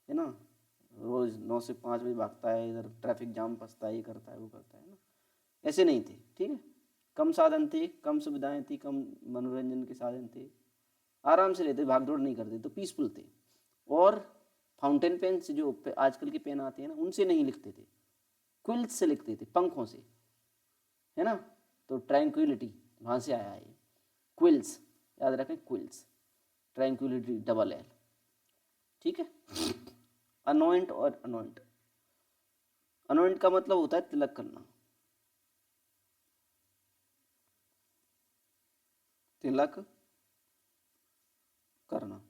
है ना। रोज़ 9 से 5 बजे भागता है, इधर ट्रैफिक जाम फंसता है, ये करता है वो करता है ना। ऐसे नहीं थे। ठीक है, कम साधन थे, कम सुविधाएं थी, कम मनोरंजन के साधन थे, आराम से रहते, भाग दौड़ नहीं करते, तो पीसफुल थे। और फाउंटेन पेन से, जो आजकल के पेन आते हैं ना, उनसे नहीं लिखते थे, क्विल्स से लिखते थे, पंखों से, है ना। तो ट्रैंक्विलिटी वहाँ से आया है, क्विल्स, याद रखें क्विल्स, ट्रैंक्विलिटी डबल एल। ठीक है, अनोइंट और अनोइंट, अनोइंट का मतलब होता है तिलक करना, तिलक करना।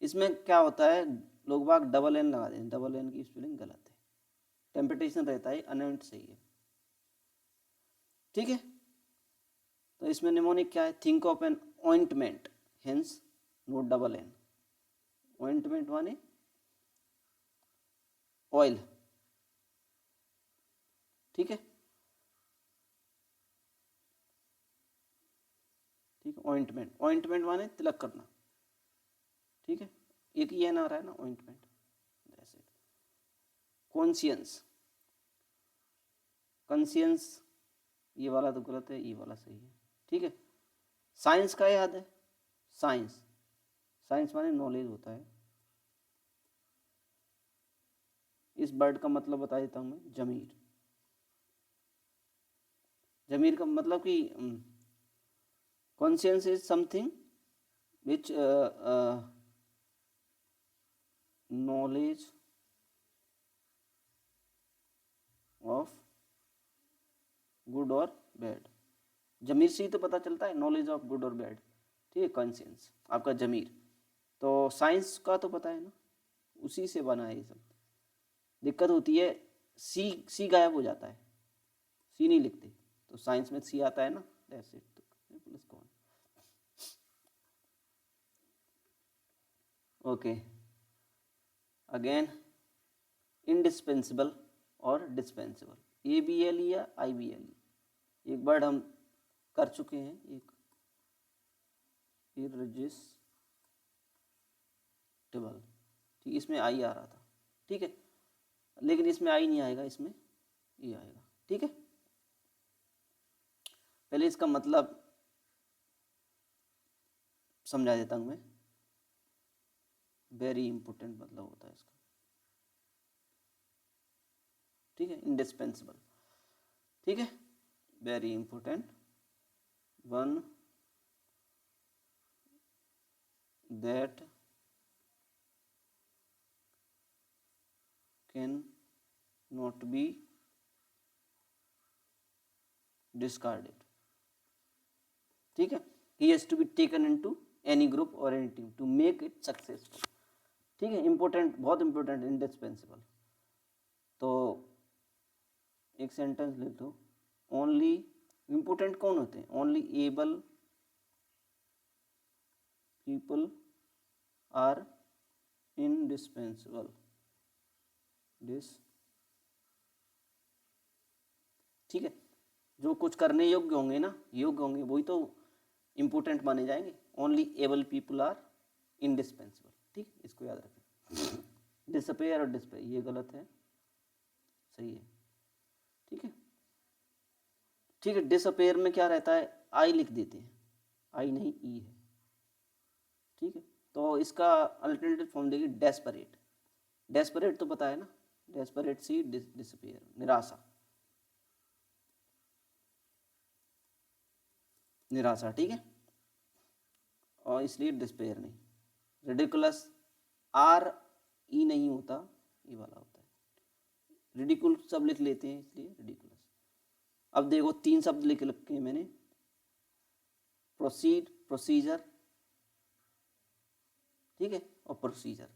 इसमें क्या होता है, लोग बाग डबल एन लगा देते हैं, डबल एन की स्पेलिंग गलत है, टेम्पटेशन रहता है, अनोइंट सही है। ठीक है, तो इसमें निमोनिक क्या है, think of an ointment, hence note double N. Ointment माने ऑयल। ठीक है, ठीक है, ऑइंटमेंट, ऑइंटमेंट माने तिलक करना। ठीक है, एक ही एन आ रहा है ना, ऑइंटमेंट। जैसे कॉन्शियंस, कॉन्शियंस ये वाला तो गलत है, ये वाला सही है। ठीक है, साइंस का याद है, साइंस, साइंस माने नॉलेज होता है। इस वर्ड का मतलब बता देता हूँ मैं, जमीर। जमीर का मतलब कि conscience is something which knowledge of good or bad। जमीर से ही तो पता चलता है नॉलेज ऑफ गुड और बैड। ठीक है, कॉन्शियस आपका जमीर। तो साइंस का तो पता है ना, उसी से बना है ये सब। दिक्कत होती है सी गायब हो जाता है, सी नहीं लिखते, तो साइंस में सी आता है ना, दैट्स इट। तो प्लस कौन, ओके। अगेन इंडिस्पेंसिबल और डिस्पेंसिबल, ABLE या IBLE, एक वर्ड हम कर चुके हैं, एक इररेजिस्टिबल, ठीक, इसमें आई आ रहा था, ठीक है, लेकिन इसमें आई नहीं आएगा, इसमें ये आएगा, ठीक है। पहले इसका मतलब समझा देता हूं मैं, वेरी इंपॉर्टेंट मतलब होता है इसका, ठीक है, इंडिस्पेंसिबल, ठीक है, very important, one that can not be discarded, ठीक है, he has to be taken into any group or any team to make it successful, ठीक है, इंपॉर्टेंट, बहुत इंपॉर्टेंट, इंडिस्पेंसिबल। तो एक सेंटेंस ले लो, ओनली, इंपॉर्टेंट कौन होते हैं, only able people are indispensable, ठीक है, जो कुछ करने योग्य होंगे ना, योग्य होंगे, वही तो इंपॉर्टेंट माने जाएंगे। Only able people are indispensable, ठीक, इसको याद रखें। डिसअपेयर और डिस्पेयर ये गलत है, सही है, ठीक है, ठीक है। डिसअपेयर में क्या रहता है, आई लिख देते हैं, आई नहीं ई है, ठीक है। तो इसका अल्टरनेटिव फॉर्म देखिए, डेस्परेट, डेस्परेट तो पता है ना, डेस्परेट सी डिसअपेयर, निराशा, निराशा, ठीक है, और इसलिए डिस्पेयर नहीं। रिडिकुलस, आर ई नहीं होता, ये वाला होता है, रिडिकुल सब लिख लेते हैं, इसलिए रिडिकुलस। अब देखो 3 शब्द लिख रखे हैं मैंने, प्रोसीड, प्रोसीजर, ठीक है, और प्रोसीजर,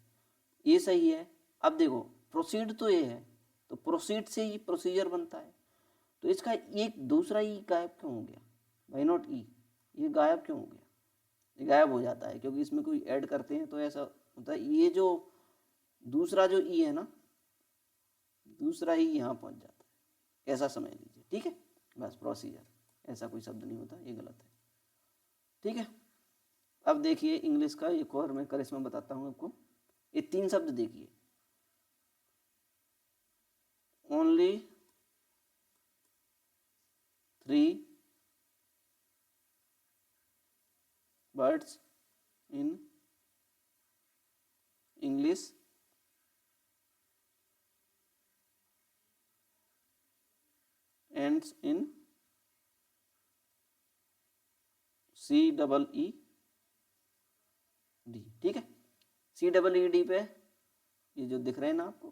ये सही है। अब देखो प्रोसीड तो ये है, तो प्रोसीड से ही प्रोसीजर बनता है, तो इसका एक दूसरा ई गायब क्यों हो गया, वाई नॉट ई, ये गायब क्यों हो गया, ये गायब हो जाता है क्योंकि इसमें कोई ऐड करते हैं तो ऐसा होता है, ये जो दूसरा जो ई है ना, दूसरा ही यहाँ पहुँच जाता है, ऐसा समझ लीजिए, ठीक है, बस प्रोसीजर, ऐसा कोई शब्द नहीं होता, ये गलत है, ठीक है। अब देखिए इंग्लिश का एक और मैं करिश्मा बताता हूँ आपको, ये 3 शब्द देखिए, only 3 words in English ends in CEED, ठीक है, CEED पे ये जो दिख रहे हैं ना आपको,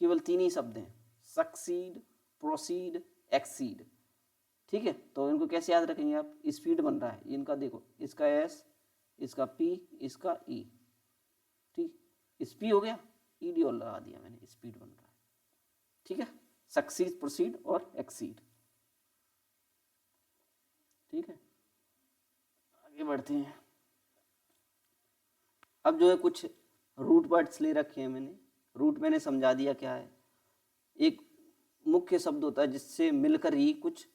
केवल 3 ही शब्द हैं, सक्सीड, प्रोसीड, एक्सीड, ठीक है। तो इनको कैसे याद रखेंगे आप, स्पीड बन रहा है इनका, देखो इसका एस, इसका पी, इसका ई, ठीक, स्पी हो गया, ईडी और लगा दिया मैंने, स्पीड बन रहा है, ठीक है, सक्सीड, प्रोसीड और एक्सीड, ठीक है। आगे बढ़ते हैं, अब जो है कुछ रूट वर्ड्स ले रखे हैं मैंने, रूट मैंने समझा दिया क्या है, एक मुख्य शब्द होता है जिससे मिलकर ही कुछ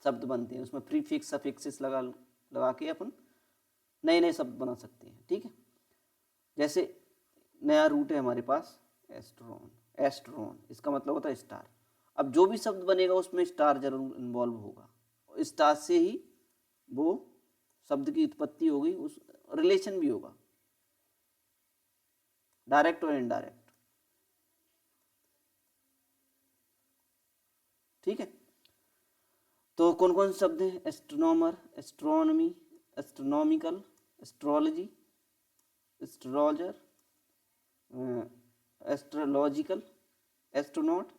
शब्द बनते हैं, उसमें प्रीफिक्स सफिक्सेस लगा के अपन नए नए शब्द बना सकते हैं, ठीक है। जैसे नया रूट है हमारे पास एस्ट्रॉन, एस्ट्रॉन इसका मतलब होता है स्टार, अब जो भी शब्द बनेगा उसमें स्टार जरूर इन्वॉल्व होगा, स्टार से ही वो शब्द की उत्पत्ति होगी, उस रिलेशन भी होगा, डायरेक्ट और इनडायरेक्ट, ठीक है। तो कौन कौन से शब्द हैं, astronomer, astronomy, astronomical, astrology, astrologer, astrological, astronaut,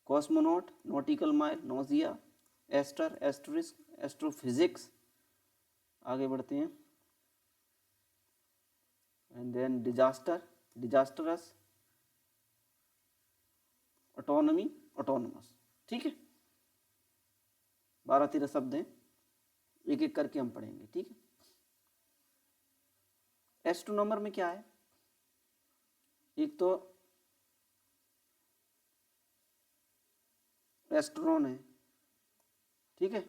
cosmonaut, nautical mile, nausea, aster, asterisk, astrophysics, आगे बढ़ते हैं। And then disaster, disastrous, autonomy, autonomous. ठीक है, 12-13 शब्द हैं, एक एक करके हम पढ़ेंगे। ठीक है, एस्ट्रोनॉमर में क्या है, एक तो एस्ट्रोन है, ठीक है,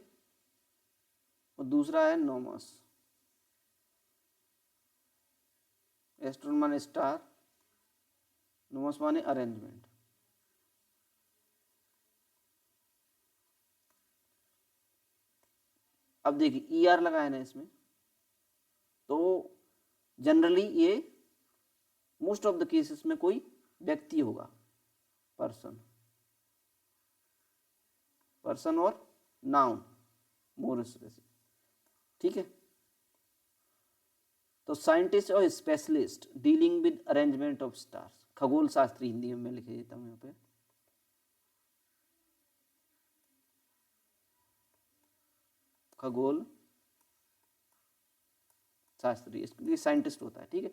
और दूसरा है नोमस। एस्ट्रोन माने स्टार, नोमस माने अरेंजमेंट। अब देखिए ER लगा है ना इसमें, तो जनरली ये मोस्ट ऑफ द केसेस में कोई व्यक्ति होगा, पर्सन, पर्सन और नाउन मोर स्पेसिफिक। ठीक है, तो साइंटिस्ट और specialist dealing with arrangement of stars, खगोल शास्त्री हिंदी में मैं लिख देता हूँ यहाँ पे। खगोल शास्त्री, इसके लिए साइंटिस्ट होता है। ठीक है,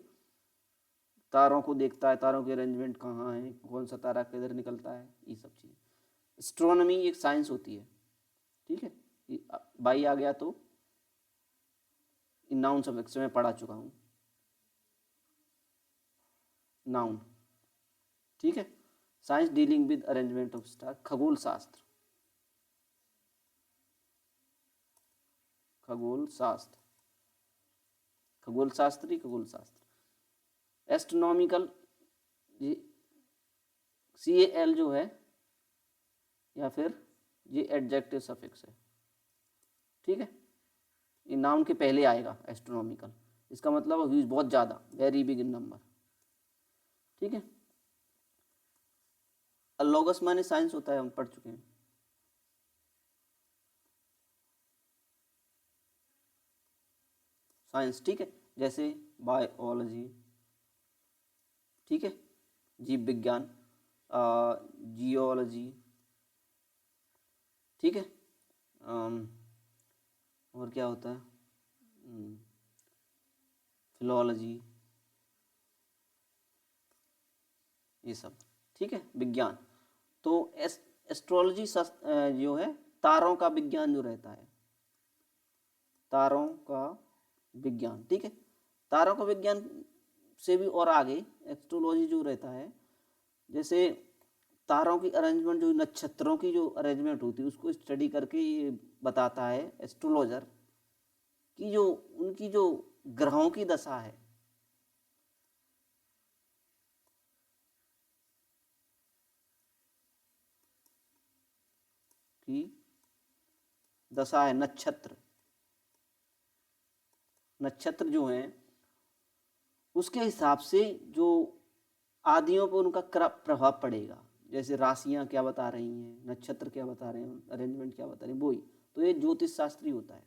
तारों को देखता है, तारों के अरेंजमेंट कहाँ है, कौन सा तारा किधर निकलता है, ये सब चीज़। एस्ट्रोनॉमी एक साइंस होती है। ठीक है, बाई आ गया तो इन नाउन सब्जेक्ट में पढ़ा चुका हूँ, नाउन। ठीक है, science dealing with arrangement of star, खगोल शास्त्र, खगोल शास्त्र, खगोल शास्त्री, खगोल शास्त्र। एस्ट्रोनॉमिकल, ये CAL जो है, या फिर ये एडजेक्टिव सफिक्स है। ठीक है, ये नाउन के पहले आएगा एस्ट्रोनॉमिकल, इसका मतलब है बहुत ज़्यादा, वेरी बिग इन नंबर। ठीक है, लोगस माने साइंस होता है, हम पढ़ चुके हैं। साइंस, ठीक है, जैसे बायोलॉजी, ठीक है, जीव विज्ञान, जियोलॉजी, ठीक है, और क्या होता है, फिलोलॉजी, ये सब। ठीक है, विज्ञान। तो एस्ट्रोलॉजी जो है तारों का विज्ञान जो रहता है, तारों का विज्ञान। ठीक है, तारों का विज्ञान से भी और आगे एस्ट्रोलॉजी जो रहता है, जैसे तारों की अरेंजमेंट, जो नक्षत्रों की जो अरेंजमेंट होती है उसको स्टडी करके ये बताता है एस्ट्रोलॉजर कि जो उनकी जो ग्रहों की दशा है, की दशा है, नक्षत्र, नक्षत्र जो हैं उसके हिसाब से जो आदियों पर उनका प्रभाव पड़ेगा। जैसे राशियां क्या बता रही हैं, नक्षत्र क्या बता रहे हैं, अरेंजमेंट क्या बता रहे हैं, वही तो ये ज्योतिष शास्त्री होता है,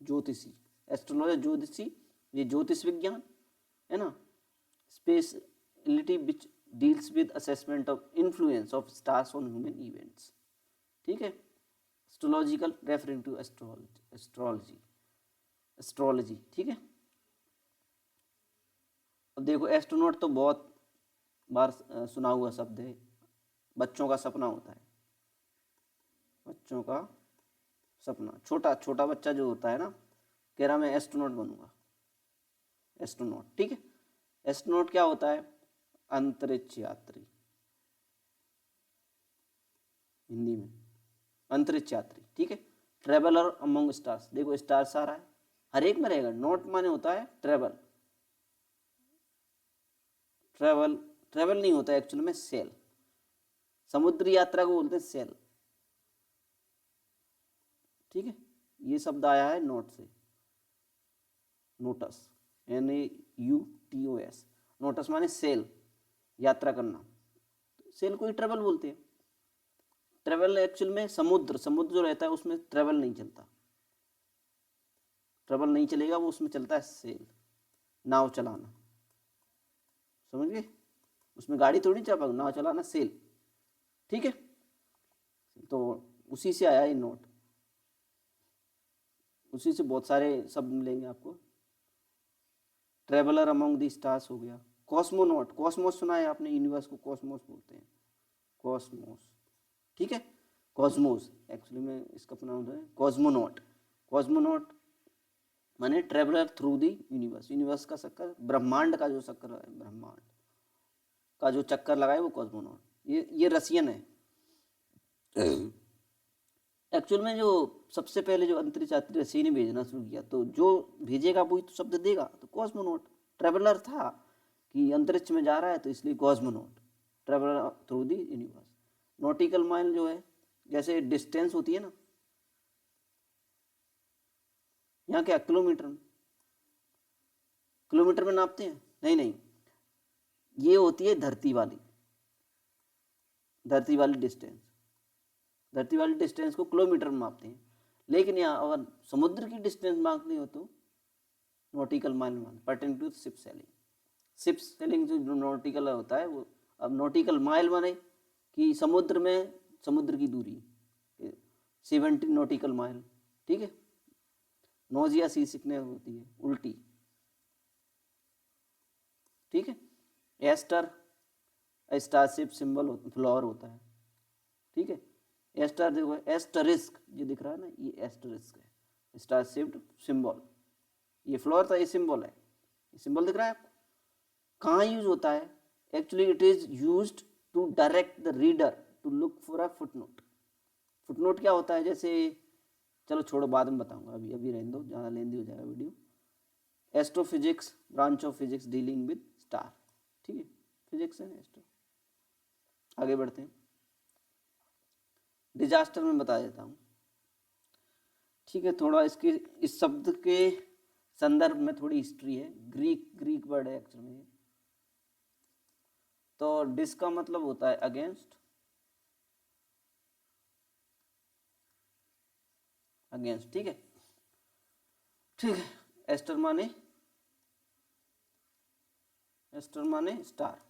ज्योतिषी। एस्ट्रोलॉजर ज्योतिषी, ये ज्योतिष विज्ञान है ना। Speciality which deals with assessment of influence of stars on human events. ठीक है, astrological referring to astrology, astrology. ठीक है, अब देखो एस्ट्रोनॉट तो बहुत बार सुना हुआ शब्द है, बच्चों का सपना होता है, बच्चों का सपना, छोटा छोटा बच्चा जो होता है ना, कह रहा मैं एस्ट्रोनॉट बनूंगा, एस्ट्रोनॉट। ठीक है, एस्ट्रोनॉट क्या होता है, अंतरिक्ष यात्री, हिंदी में अंतरिक्ष यात्री। ठीक है, ट्रेवलर अमंग स्टार्स, देखो स्टार्स आ रहा है, हर एक में रहेगा। नॉट माने होता है ट्रेवल, ट्रेवल, ट्रेवल नहीं होता है एक्चुअल में सेल, समुद्री यात्रा को बोलते हैं सेल। ठीक है, ये शब्द आया है नोट से, नोटस, NAUTOS, नोटस माने सेल, यात्रा करना, सेल को ही ट्रेवल बोलते हैं। ट्रेवल एक्चुअल में समुद्र, समुद्र जो रहता है उसमें ट्रेवल नहीं चलता, ट्रेवल नहीं चलेगा, वो उसमें चलता है सेल, नाव चलाना, समझ गए, उसमें गाड़ी थोड़ी चला पाओगे, नाव चलाना सेल। ठीक है, तो उसी से आया ये नोट। उसी से बहुत सारे शब्द मिलेंगे आपको। ट्रेवलर अमंग द स्टार्स हो गया। कॉस्मोनॉट, कॉस्मोस सुना है आपने, यूनिवर्स को कॉस्मोस बोलते हैं, कॉस्मोस, ठीक है। कॉस्मोस एक्चुअली में इसका प्रोनाउंस है कॉस्मोनॉट। कॉस्मोनॉट माने traveller through the universe, universe का चक्कर, ब्रह्मांड का जो चक्कर है, ब्रह्मांड का जो चक्कर लगाए वो कॉस्मोनॉट। ये रसियन है। एक्चुअल में जो सबसे पहले जो अंतरिक्ष यात्री रसिया ने भेजना शुरू किया, तो जो भेजेगा वही तो शब्द देगा, तो कॉस्मोनॉट। ट्रेवलर था कि अंतरिक्ष में जा रहा है तो इसलिए cosmonaut, traveller through the universe. Nautical mile जो है, जैसे डिस्टेंस होती है ना, यहाँ क्या किलोमीटर में, किलोमीटर में नापते हैं, नहीं नहीं, ये होती है धरती वाली डिस्टेंस, धरती वाली डिस्टेंस को किलोमीटर में मापते हैं। लेकिन यहाँ अगर समुद्र की डिस्टेंस मापनी हो तो नॉटिकल माइल में, pertaining to ship sailing. Ship sailing जो नॉटिकल होता है वो, अब नॉटिकल माइल माने कि समुद्र में, समुद्र की दूरी 70 नॉटिकल माइल, ठीक है। नोजिया सी सिकनेस होती है, उल्टी, ठीक है। एस्टर, स्टारशिप सिंबल फ्लावर होता है, ठीक है। एस्टर देखो, एस्टरिस्क ये दिख रहा है ना, ये एस्टरिस्क है, स्टारशिप सिंबल। ये फ्लावर था, ये सिंबल है, ये सिंबल दिख रहा है आपको। कहाँ यूज होता है? Actually it is used to direct the reader to look for a footnote. Footnote क्या होता है? जैसे, चलो छोड़ो बाद में बताऊंगा, अभी रहने दो, ज़्यादा लेंदी हो जाएगा video. Astrophysics, branch of physics dealing with star, ठीक है, फिजिक्स है एस्ट्रो। आगे बढ़ते हैं। डिजास्टर में बता देता हूँ, ठीक है। थोड़ा इसके, इस शब्द के संदर्भ में थोड़ी हिस्ट्री है। ग्रीक वर्ड है एक्चुअली में। तो डिस का मतलब होता है अगेंस्ट, अगेंस्ट, ठीक है, ठीक है। एस्टर माने स्टार।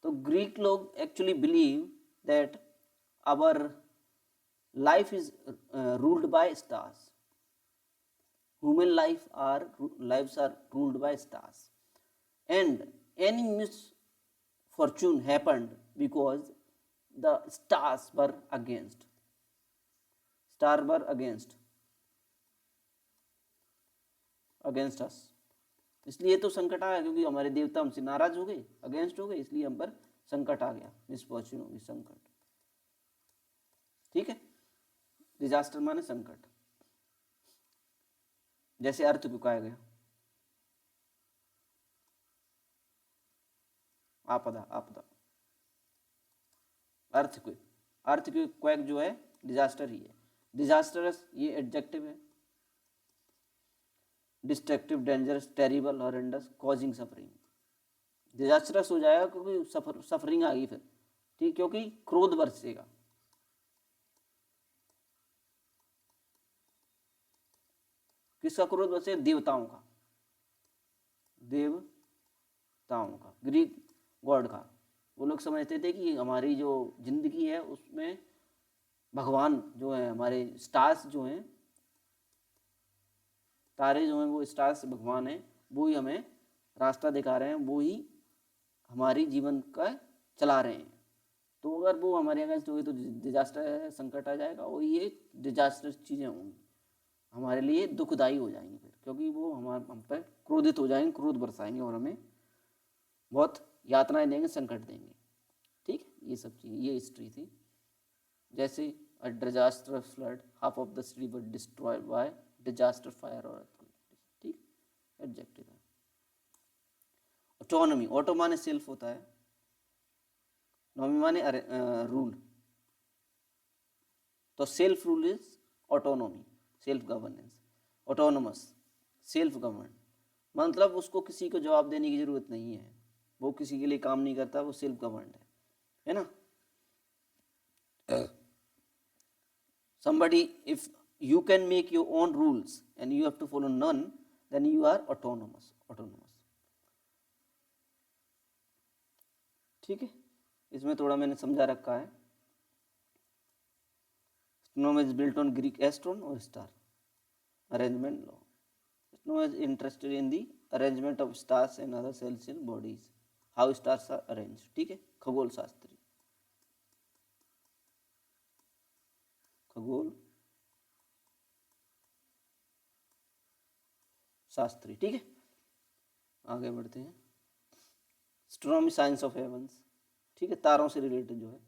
तो ग्रीक लोग actually believe that our life is ruled by stars. Human lives are ruled by stars, and any misfortune happened because the stars were against us। इसलिए तो संकट आया, क्योंकि हमारे देवता हमसे नाराज हो गए, अगेंस्ट हो गए, इसलिए हम पर संकट आ गया, मिसफॉर्च्यून होगी, संकट, ठीक है। डिजास्टर माने संकट, जैसे अर्थ झुकाया गया, आपदा, अर्थक्वेक जो है डिजास्टर ही है। डिजास्टरस ये एडजेक्टिव है। Destructive, dangerous, terrible, horrendous, causing suffering. Disastrous हो जाएगा क्योंकि सफरिंग आ गई फिर, ठीक, क्योंकि क्रोध बरसेगा। किसका क्रोध बरसेगा? देवताओं का, ग्रीक गॉड का। वो लोग समझते थे कि हमारी जो जिंदगी है उसमें भगवान जो है, हमारे स्टार्स जो हैं, तारे जो हैं, वो स्टार्स भगवान हैं, वो ही हमें रास्ता दिखा रहे हैं, वो ही हमारी जीवन का चला रहे हैं। तो अगर वो हमारे अगेंस्ट हुए तो डिजास्टर है, संकट आ जाएगा, और ये डिजास्टर चीज़ें होंगी, हमारे लिए दुखदायी हो जाएंगी फिर, क्योंकि वो हम पर क्रोधित हो जाएंगे, क्रोध बरसाएंगे और हमें बहुत यातनाएं देंगे, संकट देंगे, ठीक। ये सब चीज़, ये हिस्ट्री थी। जैसे a disaster flood, half of the city were destroyed by disaster, fire और अर्थक्वेक, ठीक, एडजेक्टिव है। ऑटोनॉमी, ऑटो माने सेल्फ होता है, नॉमी माने रूल। तो self rule is autonomy, self governance. Autonomous, self govern, मतलब उसको किसी को जवाब देने की जरूरत नहीं है, वो किसी के लिए काम नहीं करता, वो सेल्फ गवर्नड है ना। somebody, if you can make your own rules and you have to follow none, then you are autonomous, ठीक है। इसमें थोड़ा मैंने समझा रखा है। Astronomy is built on Greek astron और star, arrangement law. Astronomer is interested in the arrangement of stars and other celestial bodies. How stars are arranged. ठीक है, खगोल शास्त्री, खगोल शास्त्री। ठीक है, आगे बढ़ते हैं। Astronomy science of heavens. ठीक है, तारों से रिलेटेड जो है,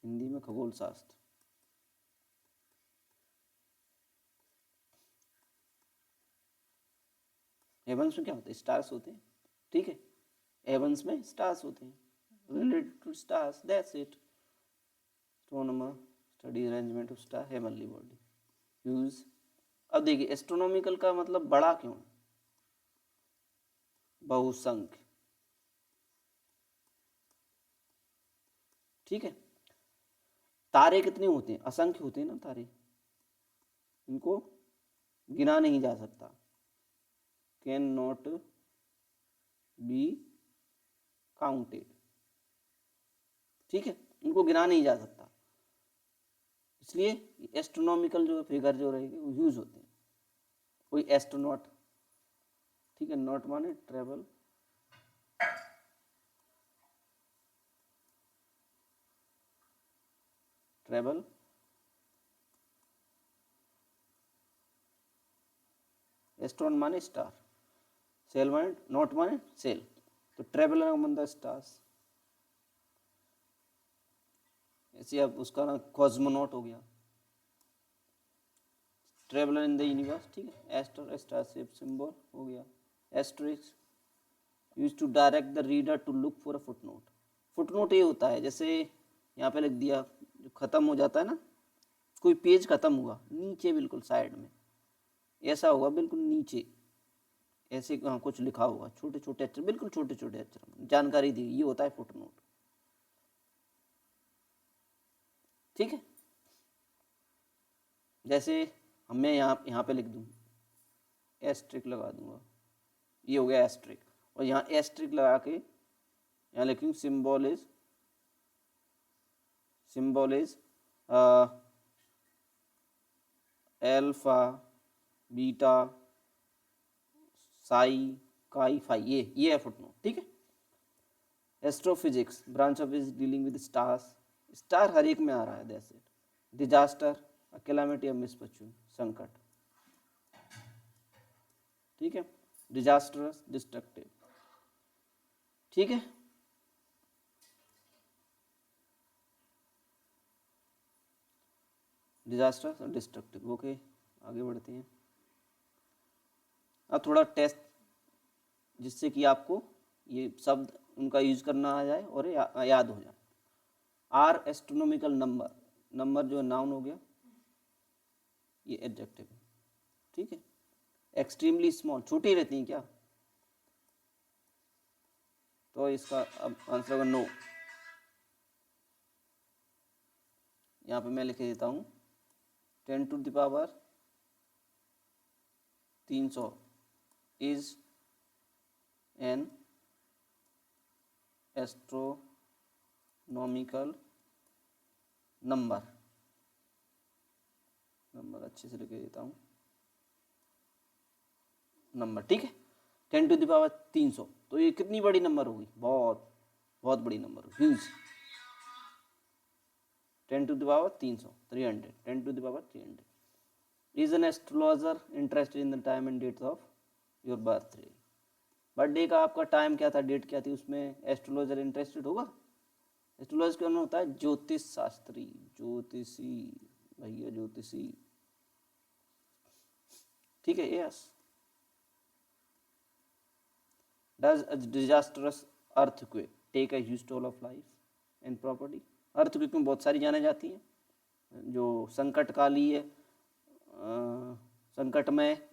हिंदी में खगोल शास्त्र। हेवंस में क्या होते हैं? स्टार्स होते हैं। ठीक है, हेवंस में स्टार्स होते हैं, related to stars, that's it. Astronomer study arrangement of star heavenly body. Use, अब देखिए एस्ट्रोनॉमिकल का मतलब बड़ा क्यों है? बहुसंख्य। ठीक है, तारे कितने होते हैं? असंख्य होते हैं ना तारे, इनको गिना नहीं जा सकता। Can not be counted. ठीक है, इनको गिना नहीं जा सकता, इसलिए एस्ट्रोनॉमिकल जो फिगर जो रहेगी वो यूज होते हैं। कोई एस्ट्रोनॉट, ठीक है, नॉट माने ट्रेवल, ट्रेवल एस्ट्रॉन माने स्टार, सेल माने, नॉट माने सेल, तो ट्रेवलर का मतलब स्टार्स। ऐसे अब उसका ना कॉस्मोनॉट हो गया, ट्रेवलर इन द यूनिवर्स। ठीक है, एस्टर स्टारशिप सिंबल हो गया। Asterisk use to direct the reader to look for a footnote. Footnote ये होता है, जैसे यहाँ पे लिख दिया, जो खत्म हो जाता है ना, कोई पेज खत्म हुआ, नीचे बिल्कुल साइड में ऐसा होगा, बिल्कुल नीचे ऐसे कुछ लिखा होगा, छोटे छोटे अक्षर, बिल्कुल छोटे छोटे अक्षर, जानकारी दी, ये होता है फुटनोट। ठीक है, जैसे मैं यहाँ पे लिख दूँ, एस्ट्रिक लगा दूंगा, ये हो गया एस्ट्रिक, और यहाँ एस्ट्रिक लगा के यहाँ लिखूँ symbol is alpha beta psi chi phi, ये है फुटनोट। ठीक है, astrophysics branch of physics dealing with stars, star हर एक में आ रहा है, that's it. Disaster, calamity of misfortune, संकट। ठीक है, डिजास्टरस, डिस्ट्रक्टिव। ठीक है, डिजास्टर्स और डिस्ट्रक्टिव। ओके, आगे बढ़ते हैं। अब थोड़ा टेस्ट, जिससे कि आपको ये शब्द उनका यूज करना आ जाए और याद हो जाए। आर एस्ट्रोनॉमिकल नंबर, नंबर जो नाउन हो गया, ये एडजेक्टिव है। ठीक है, एक्सट्रीमली स्मॉल, छोटी रहती हैं क्या? तो इसका अब आंसर होगा नो। यहाँ पे मैं लिख देता हूँ 10 to the power 300 is an astronomical number. Number अच्छे से लिख देता हूँ, नंबर। ठीक है, 10 टू द पावर 300, तो ये कितनी बड़ी नंबर होगी? बहुत बहुत बड़ी नंबर होगी, huge. 10 to the power 300, 300, 10 to the power 300। Is an astrologer interested in the time and date of your birthday. Birthday का आपका टाइम क्या था, डेट क्या थी, उसमें एस्ट्रोलॉजर इंटरेस्टेड होगा। एस्ट्रोलॉजर क्या होता है? ज्योतिष शास्त्री, ज्योतिषी भैया, ज्योतिषी। ठीक है, yes. Does a disastrous earthquake take a huge toll of life and property. Earthquake में बहुत सारी जाने जाती हैं, जो संकटकालीय संकट में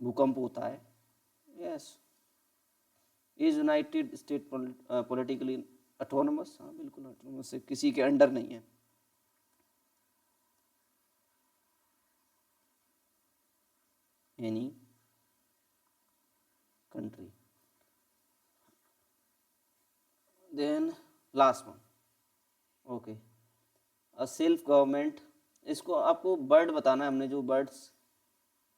भूकंप होता है। Yes. Is United state politically autonomous? हाँ बिल्कुल ऑटोनमस है, किसी के अंडर नहीं है। Any country. Then last one. Okay. A self-government इसको आपको बर्ड बताना है, हमने जो बर्ड्स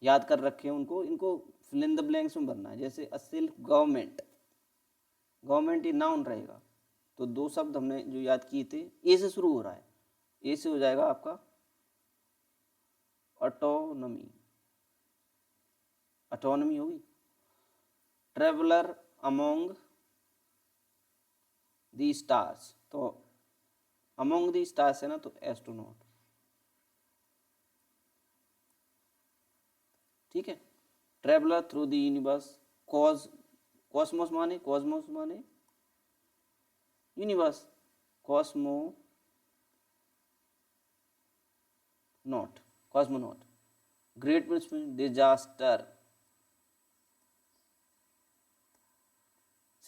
याद कर रखे हैं उनको, इनको फिल इन द ब्लैंक्स में भरना है। जैसे अ सिल्क गवर्नमेंट, गवर्नमेंट ये नाउन रहेगा, तो दो शब्द हमने जो याद किए थे, ए से शुरू हो रहा है, ए से हो जाएगा आपका ऑटोनमी, ऑटोनमी होगी। ट्रेवलर अमोंग दी स्टार्स, तो अमोंग दी स्टार्स है ना, तो एस्ट्रोनॉट, ठीक है। Traveller through the universe, cause, Cosmos माने, कॉस्मोस माने universe, Cosmo not, cosmonaut. Great में डिजास्टर,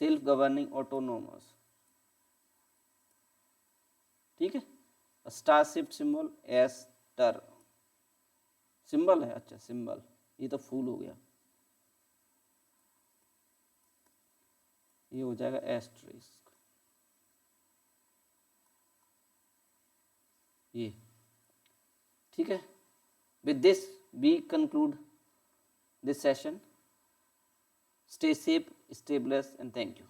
सेल्फ गवर्निंग ऑटोनोमस, ठीक है। स्टारशिप सिंबल एस्टर, सिंबल है, अच्छा सिंबल, ये तो फूल हो गया, ये हो जाएगा एस्ट्रिस्क, ये, ठीक है। With this we conclude this session. Stay safe, stay blessed and thank you.